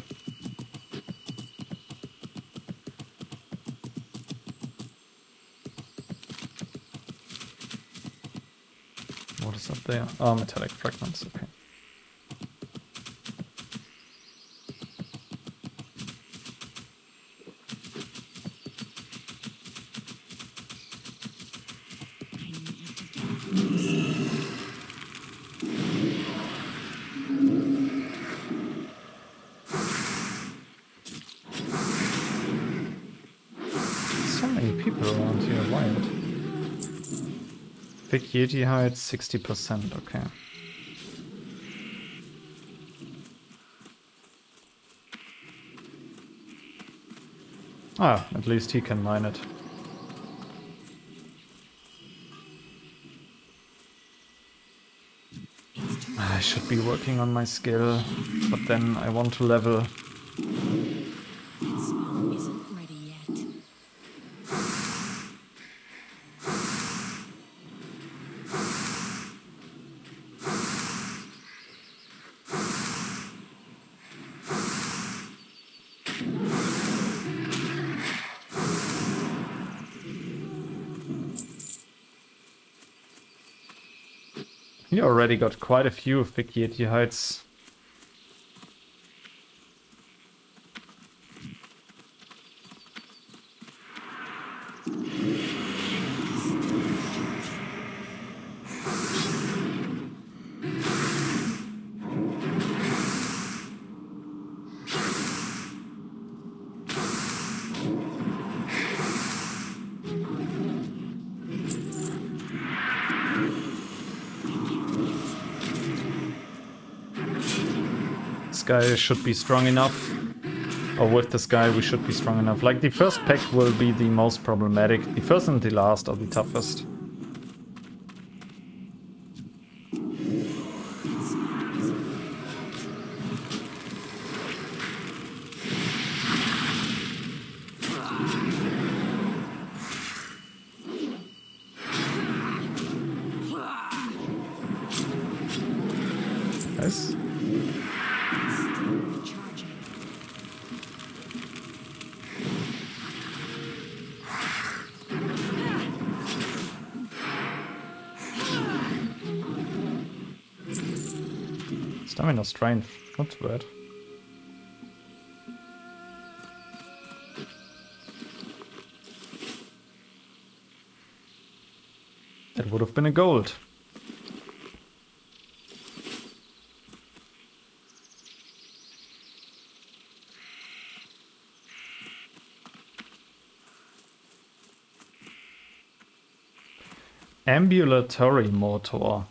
What is up there? Oh, metallic fragments, okay. So many people around here, wild. Big Yeti height, 60%, okay. Ah, at least he can mine it. I should be working on my skill, but then I want to level. Spawn isn't ready yet. He already got quite a few Big Yeti heights. This guy should be strong enough. Or with this guy we should be strong enough. Like the first pack will be the most problematic. The first and the last are the toughest. Nice. Charging. Stamina strength, not too bad. would have been a gold. Ambulatory motor.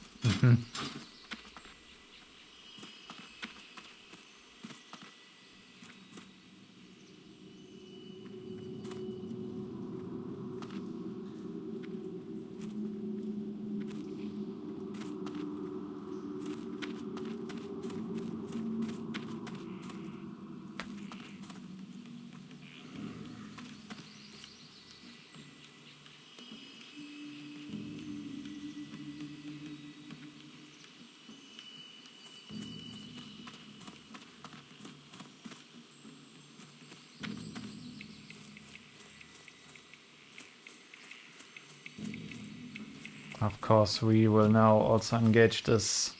Of course, we will now also engage this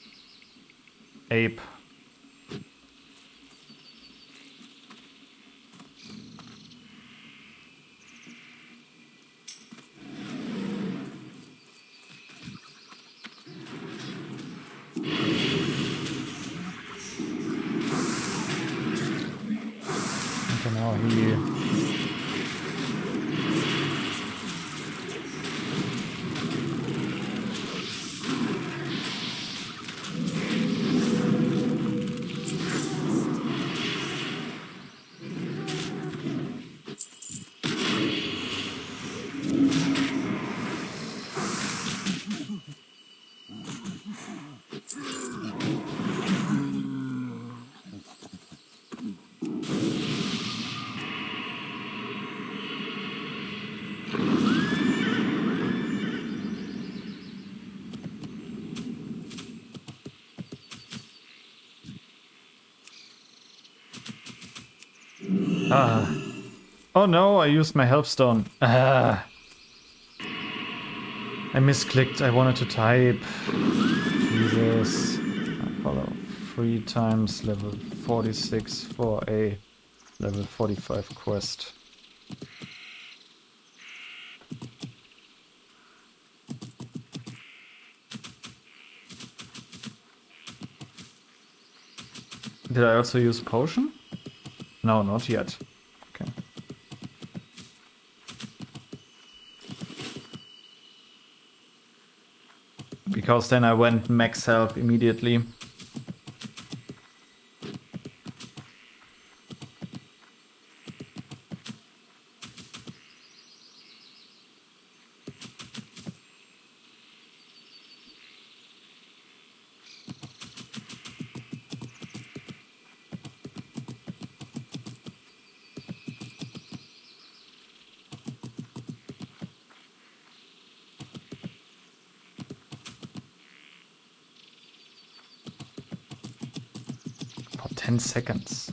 ape. Okay, now he... Ah. Oh no, I used my help stone. Ah. I misclicked. I wanted to type. Jesus. Follow 3 times level 46 for a level 45 quest. Did I also use potion? No, not yet. Okay. Because then I went max health immediately. For 10 seconds.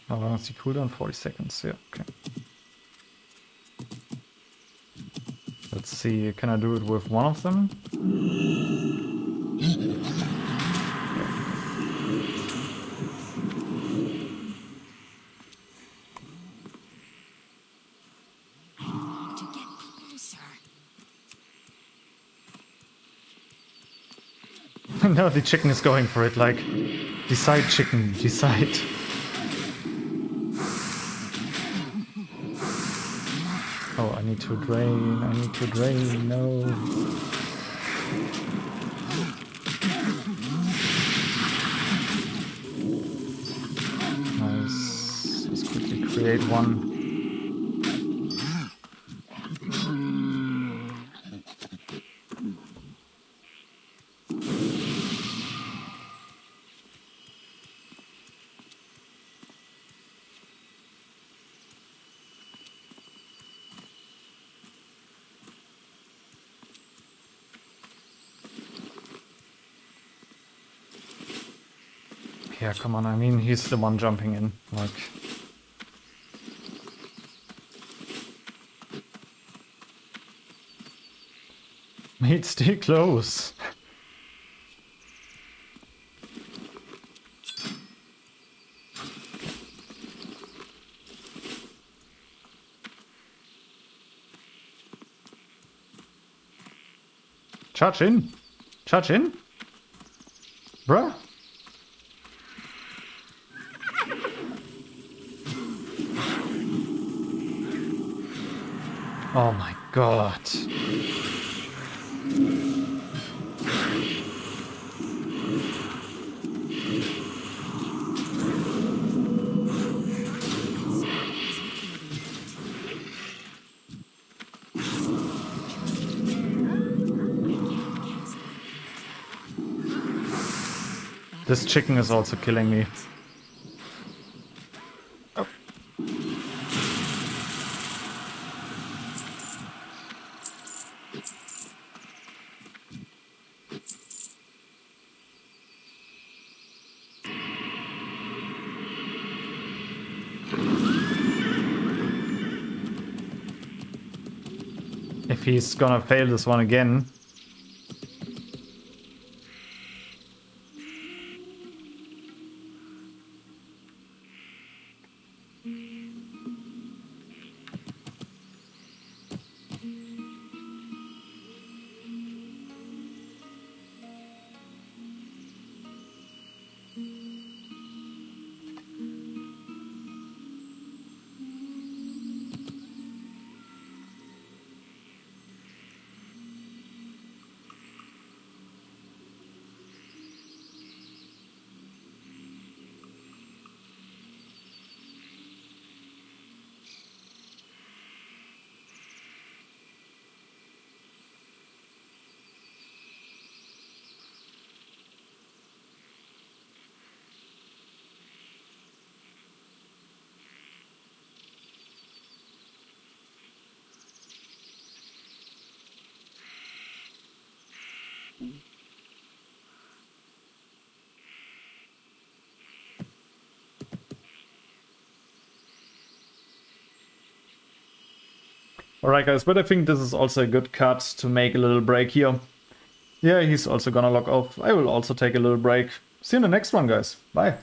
How long is the cooldown? 40 seconds, yeah, okay. Let's see, can I do it with one of them? To get closer. No, the chicken is going for it, like, decide chicken, decide. Oh, I need to drain, no. Nice, let's quickly create one. Yeah, come on, I mean, he's the one jumping in, like... Mate, stay close. Charge in. Charge in. Bruh. Oh my god. This chicken is also killing me. Oh. If he's gonna fail this one again. Alright guys, but I think this is also a good cut to make a little break here. Yeah, he's also gonna log off. I will also take a little break. See you in the next one, guys. Bye.